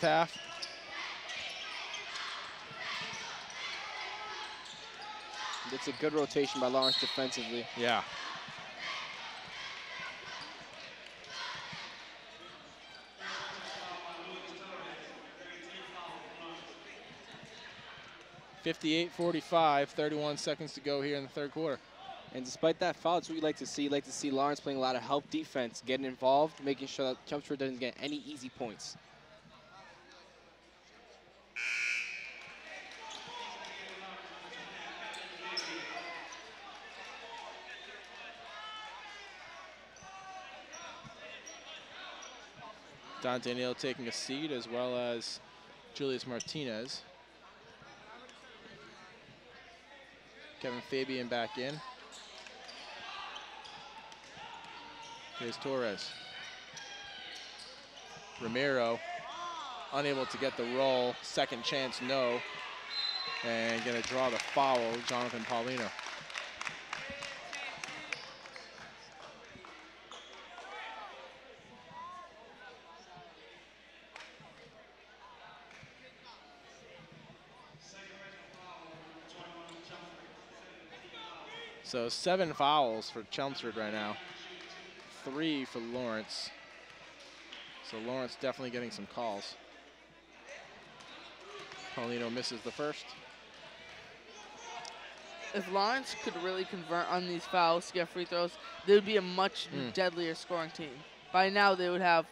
Speaker 8: half.
Speaker 9: It's a good rotation by Lawrence defensively.
Speaker 8: Yeah. (58-45), 31 seconds to go here in the third quarter.
Speaker 9: And despite that foul, it's what you like to see. You like to see Lawrence playing a lot of help defense, getting involved, making sure that Chelmsford doesn't get any easy points.
Speaker 8: Dante Neal taking a seat, as well as Julius Martinez. Kevin Fabian back in. Here's Torres. Ramiro unable to get the roll. Second chance, no. And gonna draw the foul, Jonathan Paulino. So 7 fouls for Chelmsford right now. 3 for Lawrence. So Lawrence definitely getting some calls. Paulino misses the first.
Speaker 3: If Lawrence could really convert on these fouls to get free throws, they would be a much deadlier scoring team. By now, they would have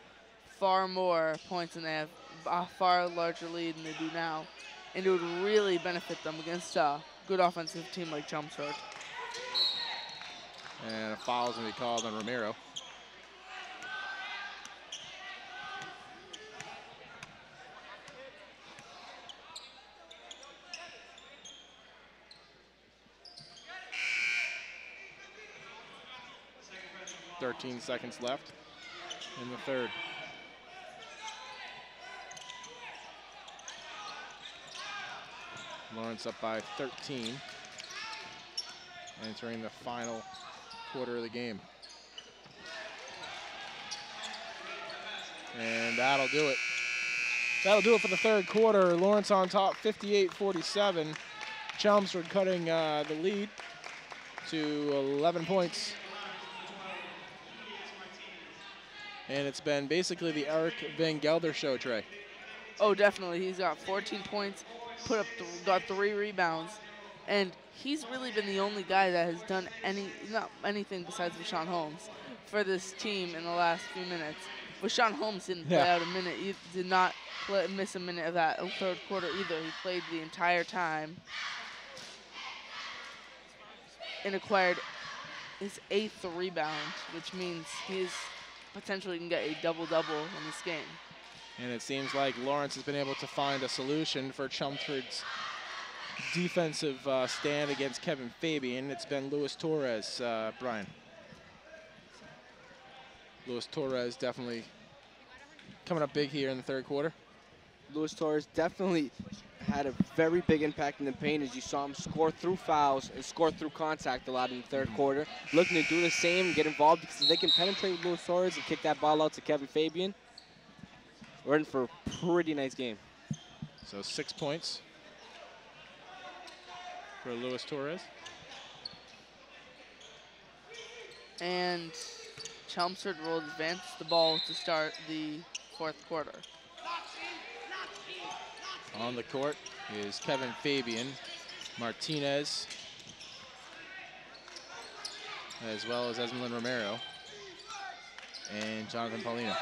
Speaker 3: far more points than they have, a far larger lead than they do now. And it would really benefit them against a good offensive team like Chelmsford.
Speaker 8: And a foul is going to be called on Romero. .13 seconds left in the third. Lawrence up by 13, entering the final quarter of the game. And that'll do it. That'll do it for the third quarter. Lawrence on top, 58-47. Chelmsford cutting the lead to 11 points. And it's been basically the Eric Van Gelder show, Trey.
Speaker 3: Oh, definitely. He's got 14 points, got 3 rebounds, and he's really been the only guy that has done anything besides Rashawn Holmes for this team in the last few minutes. Rashawn Holmes didn't play out a minute. He did not miss a minute of that third quarter either. He played the entire time and acquired his 8th rebound, which means he's potentially can get a double-double in this game.
Speaker 8: And it seems like Lawrence has been able to find a solution for Chelmsford's defensive stand against Kevin Fabian. It's been Luis Torres, Brian. Luis Torres definitely coming up big here in the third quarter.
Speaker 2: Luis Torres definitely had a very big impact in the paint, as you saw him score through fouls and score through contact a lot in the third quarter. Looking to do the same, get involved, because if they can penetrate with Luis Torres and kick that ball out to Kevin Fabian, we're in for a pretty nice game.
Speaker 8: So 6 points for Luis Torres.
Speaker 3: And Chelmsford will advance the ball to start the fourth quarter.
Speaker 8: On the court is Kevin Fabian, Martinez, as well as Esmelin Romero, and Jonathan Paulino.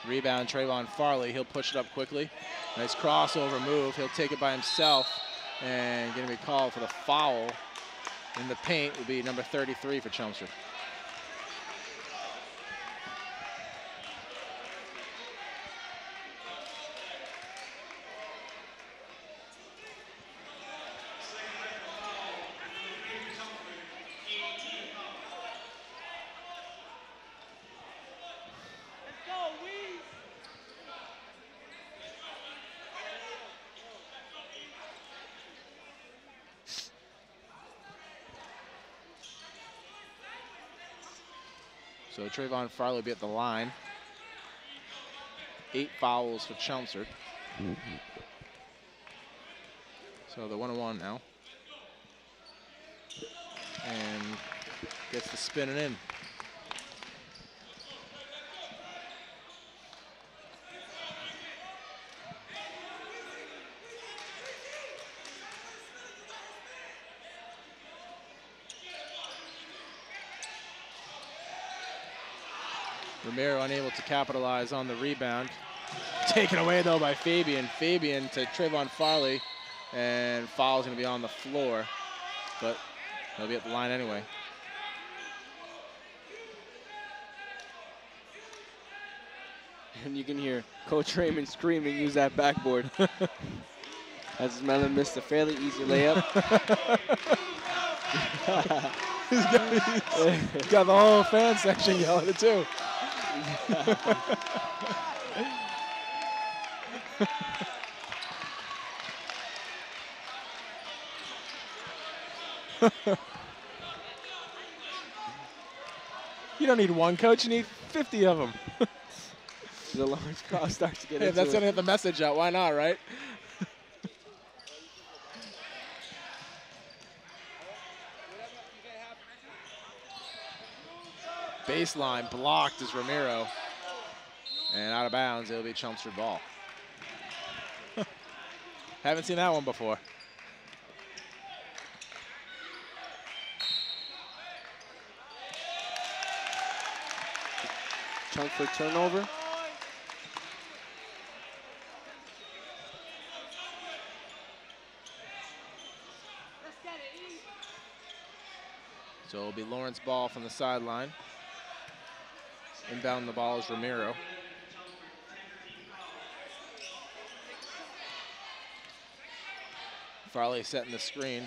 Speaker 8: Rebound, Trayvon Farley. He'll push it up quickly. Nice crossover move. He'll take it by himself, and going to be called for the foul in the paint. Will be number 33 for Chelmsford. So Trayvon Farley will be at the line. 8 fouls for Chelmsford. So the 1-on-1 now. And gets the spinning in. Romero unable to capitalize on the rebound. Taken away though by Fabian. Fabian to Trayvon Farley, and foul's gonna be on the floor, but he'll be at the line anyway.
Speaker 2: And you can hear Coach Raymond screaming, use that backboard. As Mellon missed a fairly easy layup.
Speaker 8: He's got the whole fan section yelling it too. You don't need one coach, you need 50 of them.
Speaker 9: The Lawrence crowd starts to get
Speaker 8: Hey, if
Speaker 9: into
Speaker 8: that's
Speaker 9: it.
Speaker 8: going to get the message out, why not, right? Baseline blocked is Ramiro. And out of bounds, it'll be Chelmsford ball. Haven't seen that one before.
Speaker 9: Chelmsford turnover.
Speaker 8: So it'll be Lawrence ball from the sideline. Inbound the ball is Ramiro. Farley setting the screen.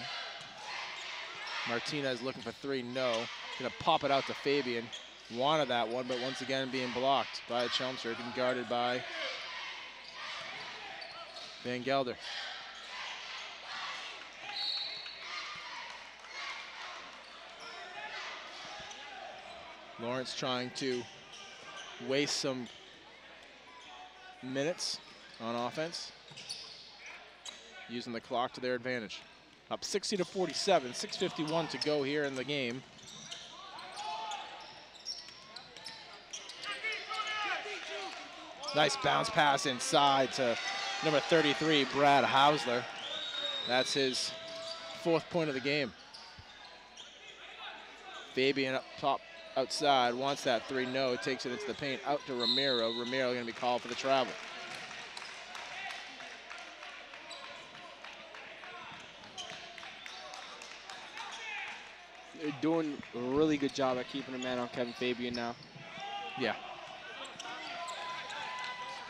Speaker 8: Martinez looking for three, no. Gonna pop it out to Fabian. Wanted that one, but once again being blocked by Chelmsford and guarded by Van Gelder. Lawrence trying to waste some minutes on offense, using the clock to their advantage. Up 60-47, 6:51 to go here in the game. Nice bounce pass inside to number 33, Brad Hausler. That's his 4th point of the game. Fabian up top outside, wants that three, no, takes it into the paint, out to Ramiro. Ramiro gonna be called for the travel.
Speaker 9: They're doing a really good job at keeping a man on Kevin Fabian now.
Speaker 8: Yeah.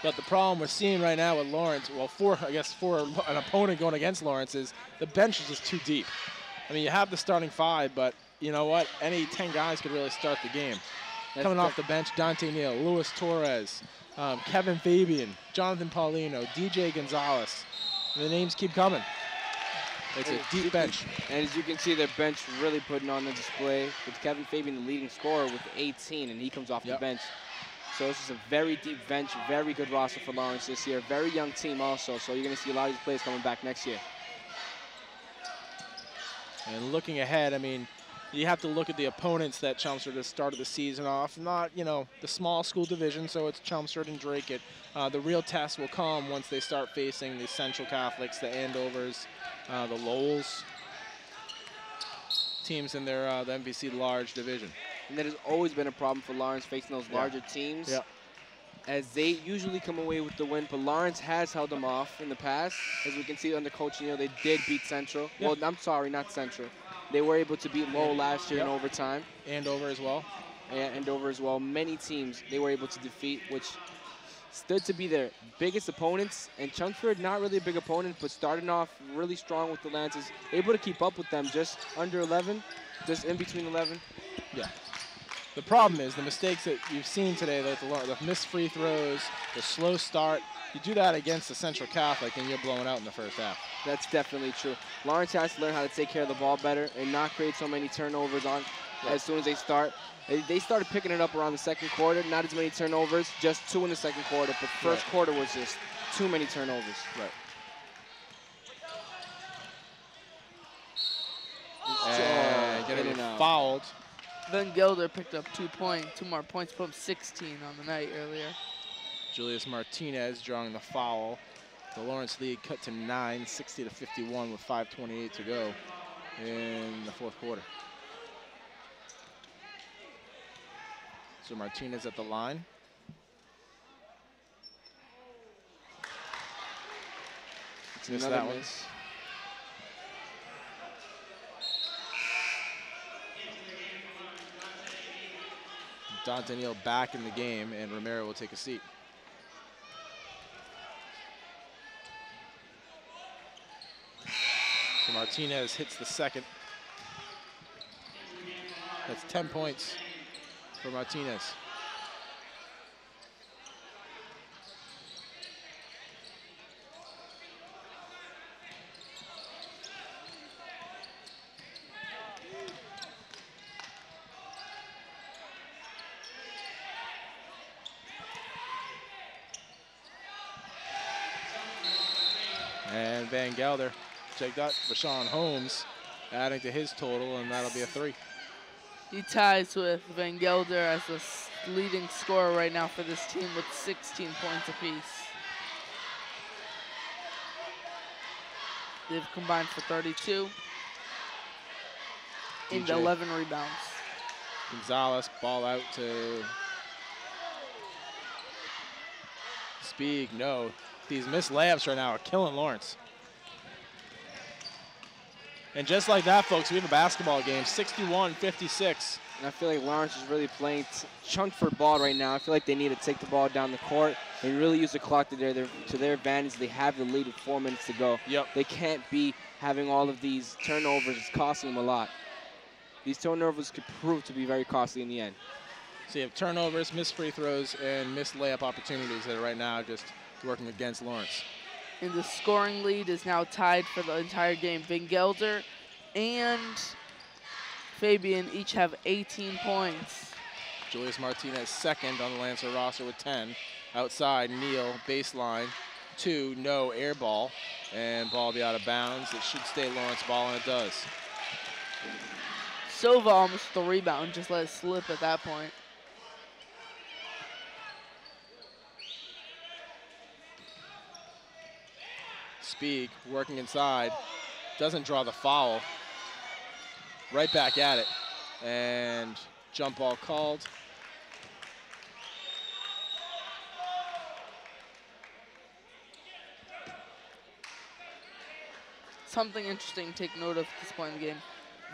Speaker 8: But the problem we're seeing right now with Lawrence, well, for an opponent going against Lawrence, is the bench is just too deep. I mean, you have the starting 5, but you know what? Any 10 guys could really start the game. Coming off the bench, Dante Neal, Luis Torres, Kevin Fabian, Jonathan Paulino, DJ Gonzalez. The names keep coming. It's a deep bench.
Speaker 9: And as you can see, their bench really putting on the display with Kevin Fabian, the leading scorer, with 18, and he comes off the bench. So this is a very deep bench, very good roster for Lawrence this year. Very young team also, so you're going to see a lot of these players coming back next year.
Speaker 8: And looking ahead, I mean, you have to look at the opponents that Chelmsford has started the season off. Not, you know, the small school division, so it's Chelmsford and Drake. The real test will come once they start facing the Central Catholics, the Andovers, the Lowells, teams in their the MVC large division.
Speaker 9: And that has always been a problem for Lawrence, facing those larger teams, as they usually come away with the win. But Lawrence has held them off in the past. As we can see under Coach Neal, they did beat Central. Well, I'm sorry, not Central. They were able to beat Lowell last year in overtime.
Speaker 8: Andover as well.
Speaker 9: And Andover as well. Many teams they were able to defeat, which stood to be their biggest opponents. And Chelmsford, not really a big opponent, but starting off really strong with the Lancers. Able to keep up with them, just under 11, just in between 11.
Speaker 8: Yeah. The problem is the mistakes that you've seen today, the missed free throws, the slow start. You do that against the Central Catholic and you're blowing out in the first half.
Speaker 9: That's definitely true. Lawrence has to learn how to take care of the ball better and not create so many turnovers on as soon as they start. They started picking it up around the second quarter. Not as many turnovers, just 2 in the second quarter. But first quarter was just too many turnovers.
Speaker 8: And getting fouled.
Speaker 3: Van Gelder picked up 2 more points, put up 16 on the night earlier.
Speaker 8: Julius Martinez drawing the foul. The Lawrence lead cut to 9, 60-51 with 5:28 to go in the 4th quarter. So Martinez at the line. Missed that one.
Speaker 9: Miss.
Speaker 8: Dante Neal back in the game, and Romero will take a seat. So Martinez hits the second. That's 10 points for Martinez. And Van Gelder, check that, Rashawn Holmes adding to his total, and that'll be a 3.
Speaker 3: He ties with Van Gelder as the leading scorer right now for this team with 16 points apiece. They've combined for 32 and 11 rebounds.
Speaker 8: Gonzalez, ball out to Speak. No, these missed layups right now are killing Lawrence. And just like that, folks, we have a basketball game, 61-56.
Speaker 9: And I feel like Lawrence is really playing Chelmsford ball right now. I feel like they need to take the ball down the court and really use the clock to their advantage. They have the lead with 4 minutes to go.
Speaker 8: Yep.
Speaker 9: They can't be having all of these turnovers. It's costing them a lot. These turnovers could prove to be very costly in the end.
Speaker 8: So you have turnovers, missed free throws, and missed layup opportunities that are right now just working against Lawrence.
Speaker 3: And the scoring lead is now tied for the entire game. Van Gelder and Fabian each have 18 points.
Speaker 8: Julius Martinez second on the Lancer roster with 10. Outside, Neal, baseline, 2, no, air ball, and ball will be out of bounds. It should stay Lawrence ball, and it does.
Speaker 3: Silva almost the rebound, just let it slip at that point.
Speaker 8: Speak working inside, doesn't draw the foul. Right back at it, and jump ball called.
Speaker 3: Something interesting to take note of at this point in the game.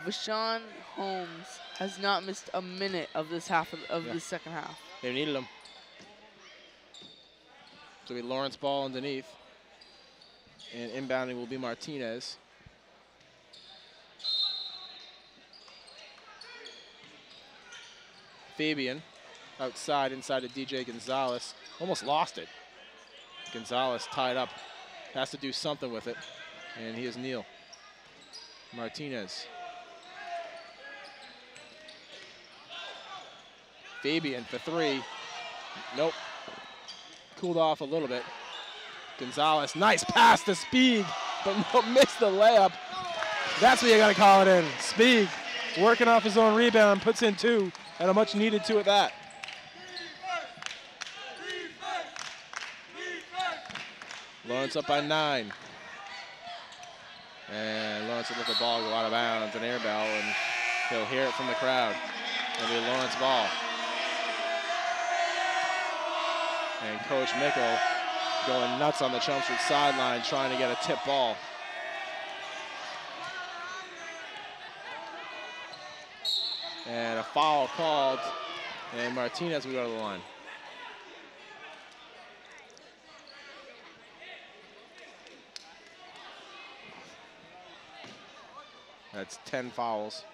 Speaker 3: Rashawn Holmes has not missed a minute of this this second half.
Speaker 8: They needed him. So we Lawrence ball underneath. And inbounding will be Martinez. Fabian outside, inside of DJ Gonzalez. Almost lost it. Gonzalez tied up. Has to do something with it. And he is Neal. Martinez. Fabian for 3. Nope. Cooled off a little bit. Gonzalez, nice pass to Speed, but no, missed the layup. That's what you gotta call it in. Speed, working off his own rebound, puts in 2, and a much needed 2 at that. Lawrence up by 9. And Lawrence will let the ball go out of bounds, an air ball, and he'll hear it from the crowd. It'll be Lawrence ball. And Coach Mickle going nuts on the Chelmsford sideline, trying to get a tip ball. And a foul called, and Martinez will go to the line. That's 10 fouls.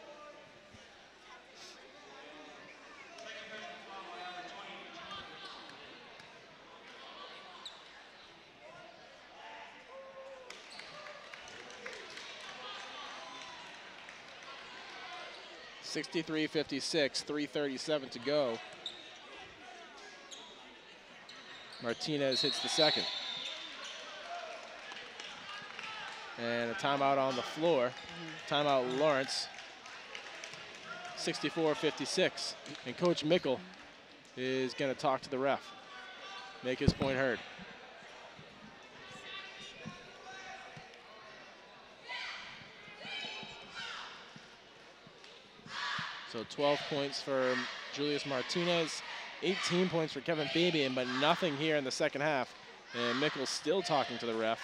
Speaker 8: (63-56), 3:37 to go. Martinez hits the second. And a timeout on the floor. Timeout Lawrence. 64-56. And Coach Mickle is going to talk to the ref. Make his point heard. So 12 points for Julius Martinez, 18 points for Kevin Fabian, but nothing here in the second half. And Mickle's still talking to the ref,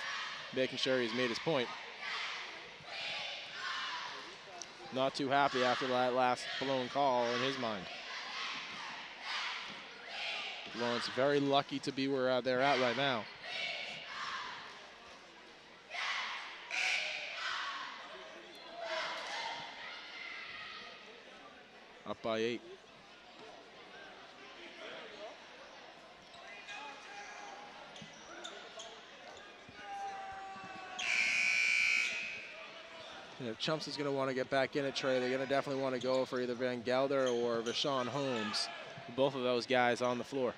Speaker 8: making sure he's made his point. Not too happy after that last blown call in his mind. Lawrence very lucky to be where they're at right now. Up by 8. And if Chumps is going to want to get back in it, Trey, they're going to definitely want to go for either Van Gelder or Rashawn Holmes. Both of those guys on the floor.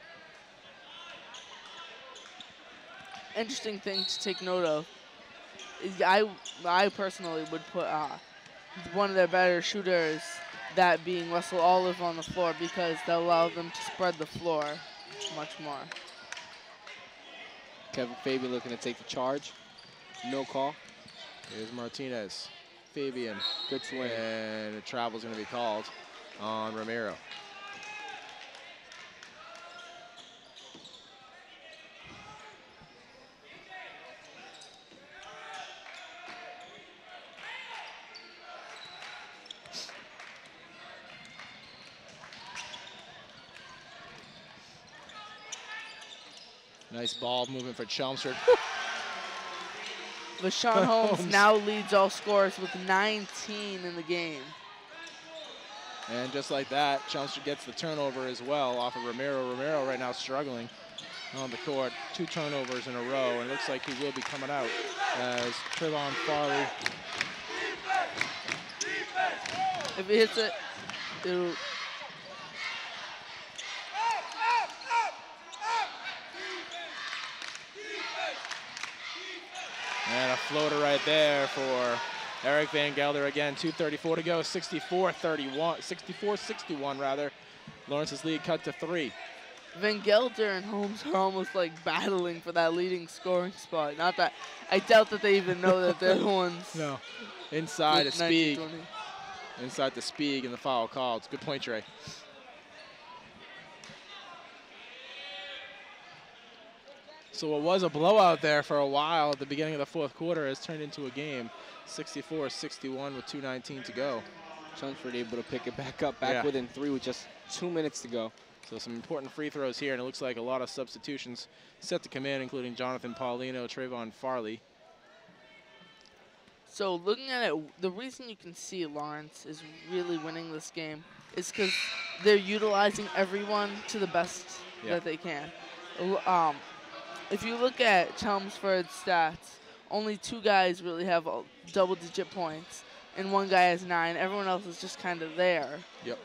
Speaker 3: Interesting thing to take note of. I personally would put one of their better shooters, that being Russell Olive, on the floor, because they'll allow them to spread the floor much more.
Speaker 9: Kevin Fabian looking to take the charge. No call.
Speaker 8: Here's Martinez. Fabian.
Speaker 9: Good swing.
Speaker 8: And a travel's going to be called on Romero. Nice ball movement for Chelmsford.
Speaker 3: Vashon Holmes now leads all scorers with 19 in the game.
Speaker 8: And just like that, Chelmsford gets the turnover as well off of Romero. Romero right now struggling on the court. 2 turnovers in a row, and it looks like he will be coming out as Trayvon Farley.
Speaker 3: If he hits it, it'll...
Speaker 8: And a floater right there for Eric Van Gelder again. 2:34 to go, 64-61 rather. Lawrence's lead cut to 3.
Speaker 3: Van Gelder and Holmes are almost like battling for that leading scoring spot. Not that, I doubt that they even know that they're the ones.
Speaker 8: No. Inside to Spieg. Inside to Spieg and the foul called. It's a good point, Trey. So what was a blowout there for a while at the beginning of the 4th quarter has turned into a game. 64-61 with 2:19 to go.
Speaker 9: Chelmsford able to pick it back up, within 3 with just 2 minutes to go.
Speaker 8: So some important free throws here, and it looks like a lot of substitutions set to come in, including Jonathan Paulino, Trayvon Farley.
Speaker 3: So looking at it, the reason you can see Lawrence is really winning this game is because they're utilizing everyone to the best that they can. If you look at Chelmsford's stats, only 2 guys really have double-digit points, and 1 guy has 9. Everyone else is just kind of there.
Speaker 8: Yep.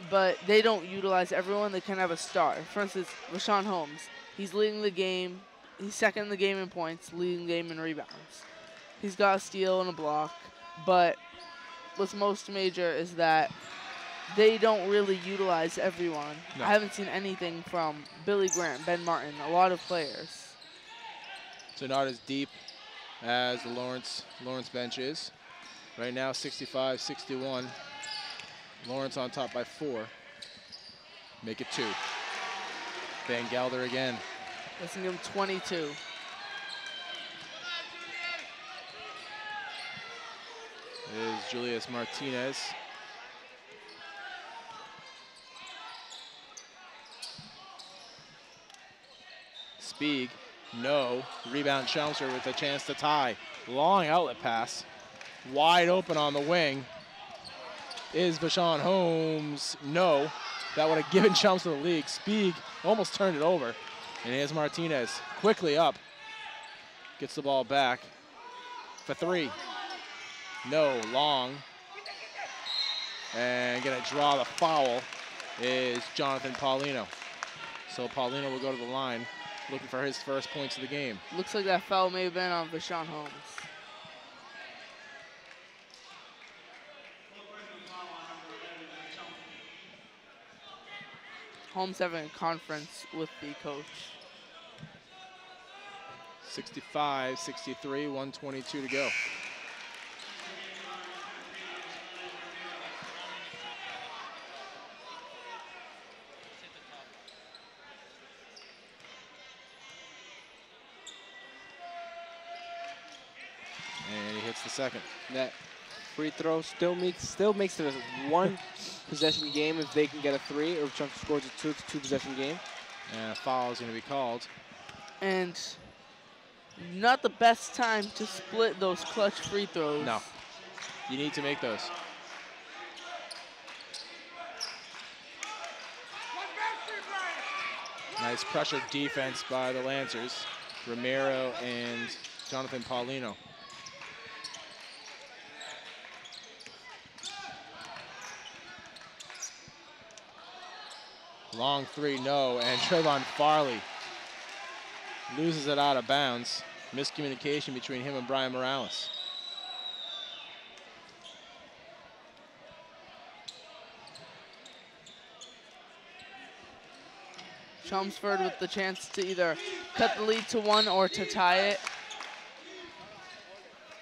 Speaker 3: But they don't utilize everyone. They can have a star. For instance, Vashon Holmes, he's leading the game. He's second in the game in points, leading the game in rebounds. He's got a steal and a block. But what's most major is that they don't really utilize everyone.
Speaker 8: No.
Speaker 3: I haven't seen anything from Billy Grant, Ben Martin, a lot of players.
Speaker 8: So not as deep as the Lawrence bench is. Right now, 65-61. Lawrence on top by 4. Make it 2. Van Gelder again.
Speaker 3: Let's give him 22.
Speaker 8: Is Julius Martinez. Spieg, no. Rebound Chelmsford with a chance to tie. Long outlet pass. Wide open on the wing. Is Vashon Holmes? No. That would have given Chelmsford the lead. Spieg almost turned it over. And here's Martinez. Quickly up. Gets the ball back for 3. No. Long. And gonna draw the foul is Jonathan Paulino. So Paulino will go to the line, looking for his first points of the game.
Speaker 3: Looks like that foul may have been on Vashon Holmes. Holmes having a conference with the coach.
Speaker 8: 65-63, 122 to go. And he hits the second.
Speaker 9: That free throw still makes it a 1 possession game if they can get a 3, or if Chelmsford scores a 2, it's a 2 possession game.
Speaker 8: And a foul is going to be called.
Speaker 3: And not the best time to split those clutch free throws.
Speaker 8: No, you need to make those. Nice pressure defense by the Lancers. Romero and Jonathan Paulino. Long 3, no, and Trayvon Farley loses it out of bounds. Miscommunication between him and Brian Morales.
Speaker 3: Chelmsford with the chance to either cut the lead to 1 or to tie it.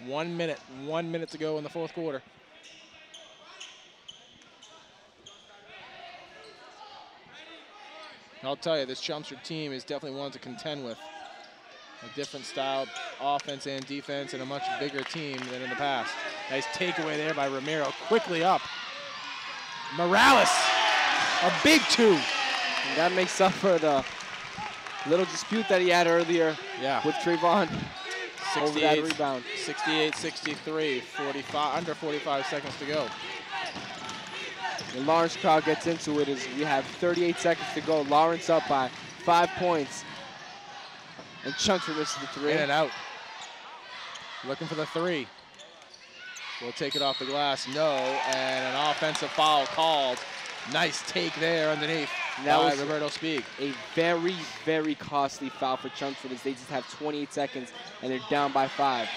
Speaker 8: 1 minute to go in the fourth quarter. I'll tell you, this Chelmsford team is definitely one to contend with. A different style offense and defense, and a much bigger team than in the past. Nice takeaway there by Romero. Quickly up. Morales, a big 2.
Speaker 9: And that makes up for the little dispute that he had earlier with Trayvon over that rebound.
Speaker 8: 68-63, under 45 seconds to go.
Speaker 9: The Lawrence crowd gets into it as we have 38 seconds to go. Lawrence up by 5 points. And Chelmsford misses the 3.
Speaker 8: In and out. Looking for the 3. Will take it off the glass. No, and an offensive foul called. Nice take there underneath by Roberto Spieg.
Speaker 9: A very, very costly foul for Chelmsford as they just have 28 seconds and they're down by 5.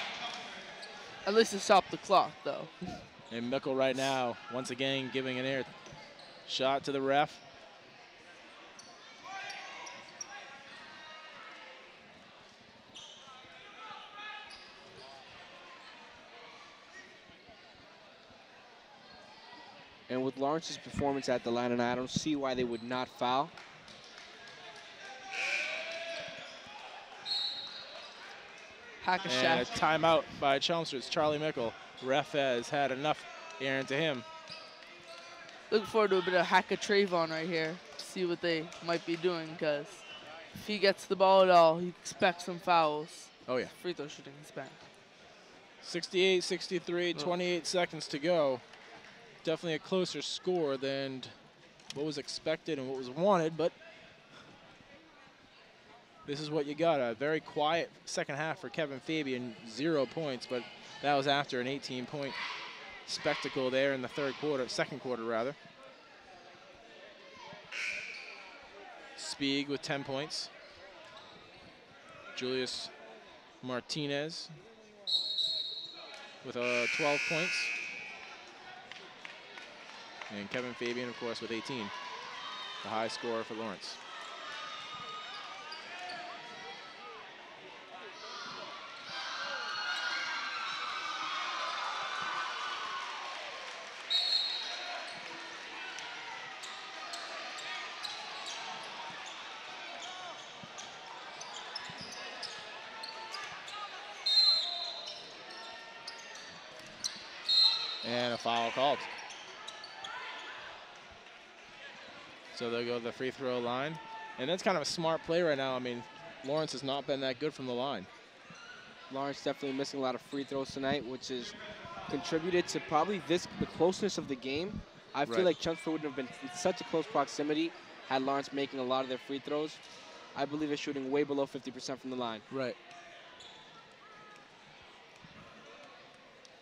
Speaker 3: At least it stopped the clock, though.
Speaker 8: And Mickle right now, once again, giving an air shot to the ref.
Speaker 9: And with Lawrence's performance at the line, and I don't see why they would not foul.
Speaker 8: And a timeout by Chelmsford's Charlie Mickle. Ref has had enough airing to him.
Speaker 3: Looking forward to a bit of hack of Trayvon right here to see what they might be doing, because if he gets the ball at all, you expect some fouls.
Speaker 8: Oh, yeah.
Speaker 3: Free throw shooting is bad.
Speaker 8: 68-63, 28 seconds to go. Definitely a closer score than what was expected and what was wanted, but this is what you got. A very quiet second half for Kevin Fabian, 0 points, but that was after an 18-point spectacle there in the second quarter rather. Spieg with 10 points. Julius Martinez with 12 points. And Kevin Fabian, of course, with 18, the high scorer for Lawrence. And a foul called. So they'll go to the free throw line. And that's kind of a smart play right now. I mean, Lawrence has not been that good from the line.
Speaker 9: Lawrence definitely missing a lot of free throws tonight, which has contributed to probably the closeness of the game. I feel like Chelmsford wouldn't have been in such a close proximity had Lawrence making a lot of their free throws. I believe they're shooting way below 50% from the line.
Speaker 8: Right.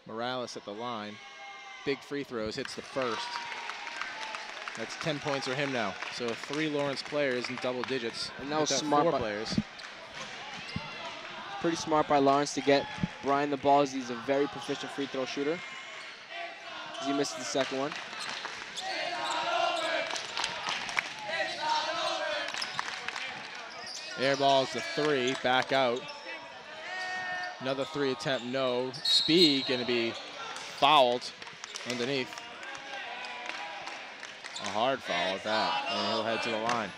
Speaker 8: Morales at the line. Big free throws, hits the first. That's 10 points for him now. So 3 Lawrence players in double digits.
Speaker 9: And that was smart
Speaker 8: 4 players.
Speaker 9: Pretty smart by Lawrence to get Brian the ball, as he's a very proficient free throw shooter. As he misses the second one.
Speaker 8: Air ball is the 3, back out. Another 3 attempt, no. Spieg gonna be fouled underneath. A hard foul at that, and he'll head to the line.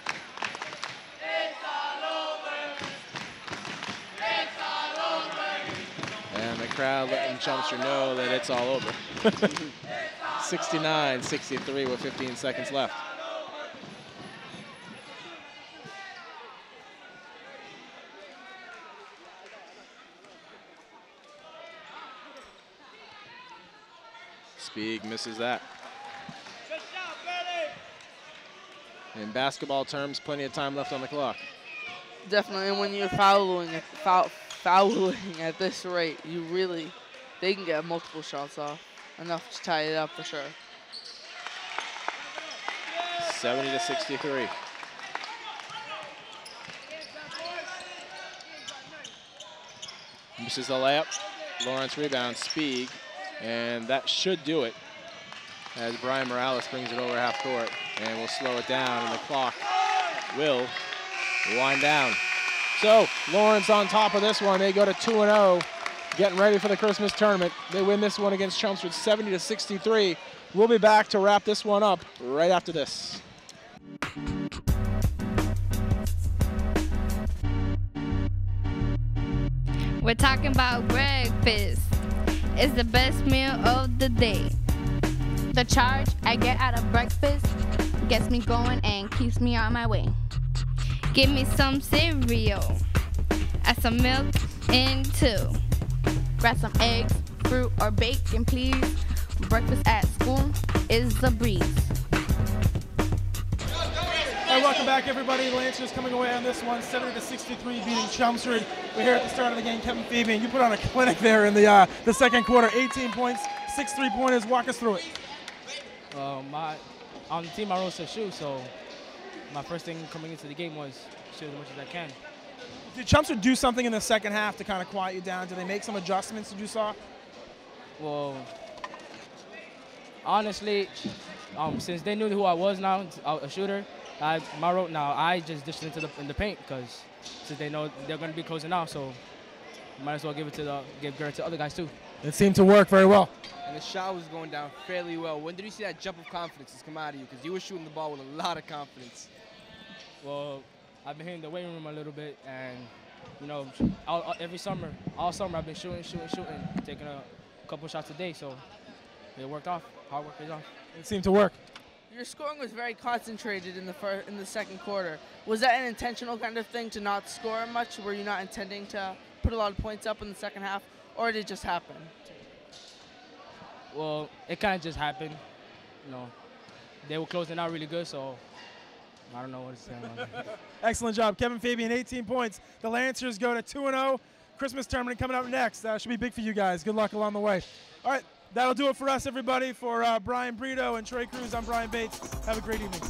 Speaker 8: And the crowd letting Chelmsford know that it's all over. 69-63 with 15 seconds left. Spieg misses that. In basketball terms, plenty of time left on the clock.
Speaker 3: Definitely, and when you're fouling at this rate, they can get multiple shots off. Enough to tie it up for sure.
Speaker 8: 70-63. Misses the layup. Lawrence rebounds, Spieg, and that should do it as Brian Morales brings it over half court, and we'll slow it down, and the clock will wind down. So Lawrence on top of this one. They go to 2-0, getting ready for the Christmas tournament. They win this one against Chelmsford 70-63. We'll be back to wrap this one up right after this.
Speaker 14: We're talking about breakfast. It's the best meal of the day. The charge I get out of breakfast gets me going and keeps me on my way. Give me some cereal, add some milk in too. Grab some eggs, fruit, or bacon, please. Breakfast at school is a breeze.
Speaker 1: Hey, welcome back, everybody. Lancers coming away on this one, 70-63, beating Chelmsford. We're here at the start of the game. Kevin Fabian, you put on a clinic there in the second quarter. 18 points, 6 3-pointers. Walk us through it.
Speaker 15: On the team, I rose to shoot, so my first thing coming into the game was shoot as much as I can.
Speaker 1: Did Chelmsford do something in the second half to kind of quiet you down? Did they make some adjustments that you saw?
Speaker 15: Well, honestly, since they knew who I was now, a shooter, I just dished it in the paint because since they know they're going to be closing out, so might as well give it to other guys too.
Speaker 1: It seemed to work very well.
Speaker 2: And the shot was going down fairly well. When did you see that jump of confidence just come out of you? Because you were shooting the ball with a lot of confidence.
Speaker 15: Well, I've been hitting the weight room a little bit, and you know, every summer, all summer, I've been shooting, taking a couple shots a day. So it worked off. Hard work is off.
Speaker 1: It seemed to work.
Speaker 3: Your scoring was very concentrated in the second quarter. Was that an intentional kind of thing to not score much? Were you not intending to put a lot of points up in the second half, or did it just happen?
Speaker 15: Well, it kind of just happened. You know, they were closing out really good, so I don't know what to say.
Speaker 1: Excellent job, Kevin Fabian, 18 points. The Lancers go to 2-0. Christmas tournament coming up next. Should be big for you guys. Good luck along the way. All right, that'll do it for us, everybody. For Brian Brito and Trey Cruz, I'm Brian Bates. Have a great evening.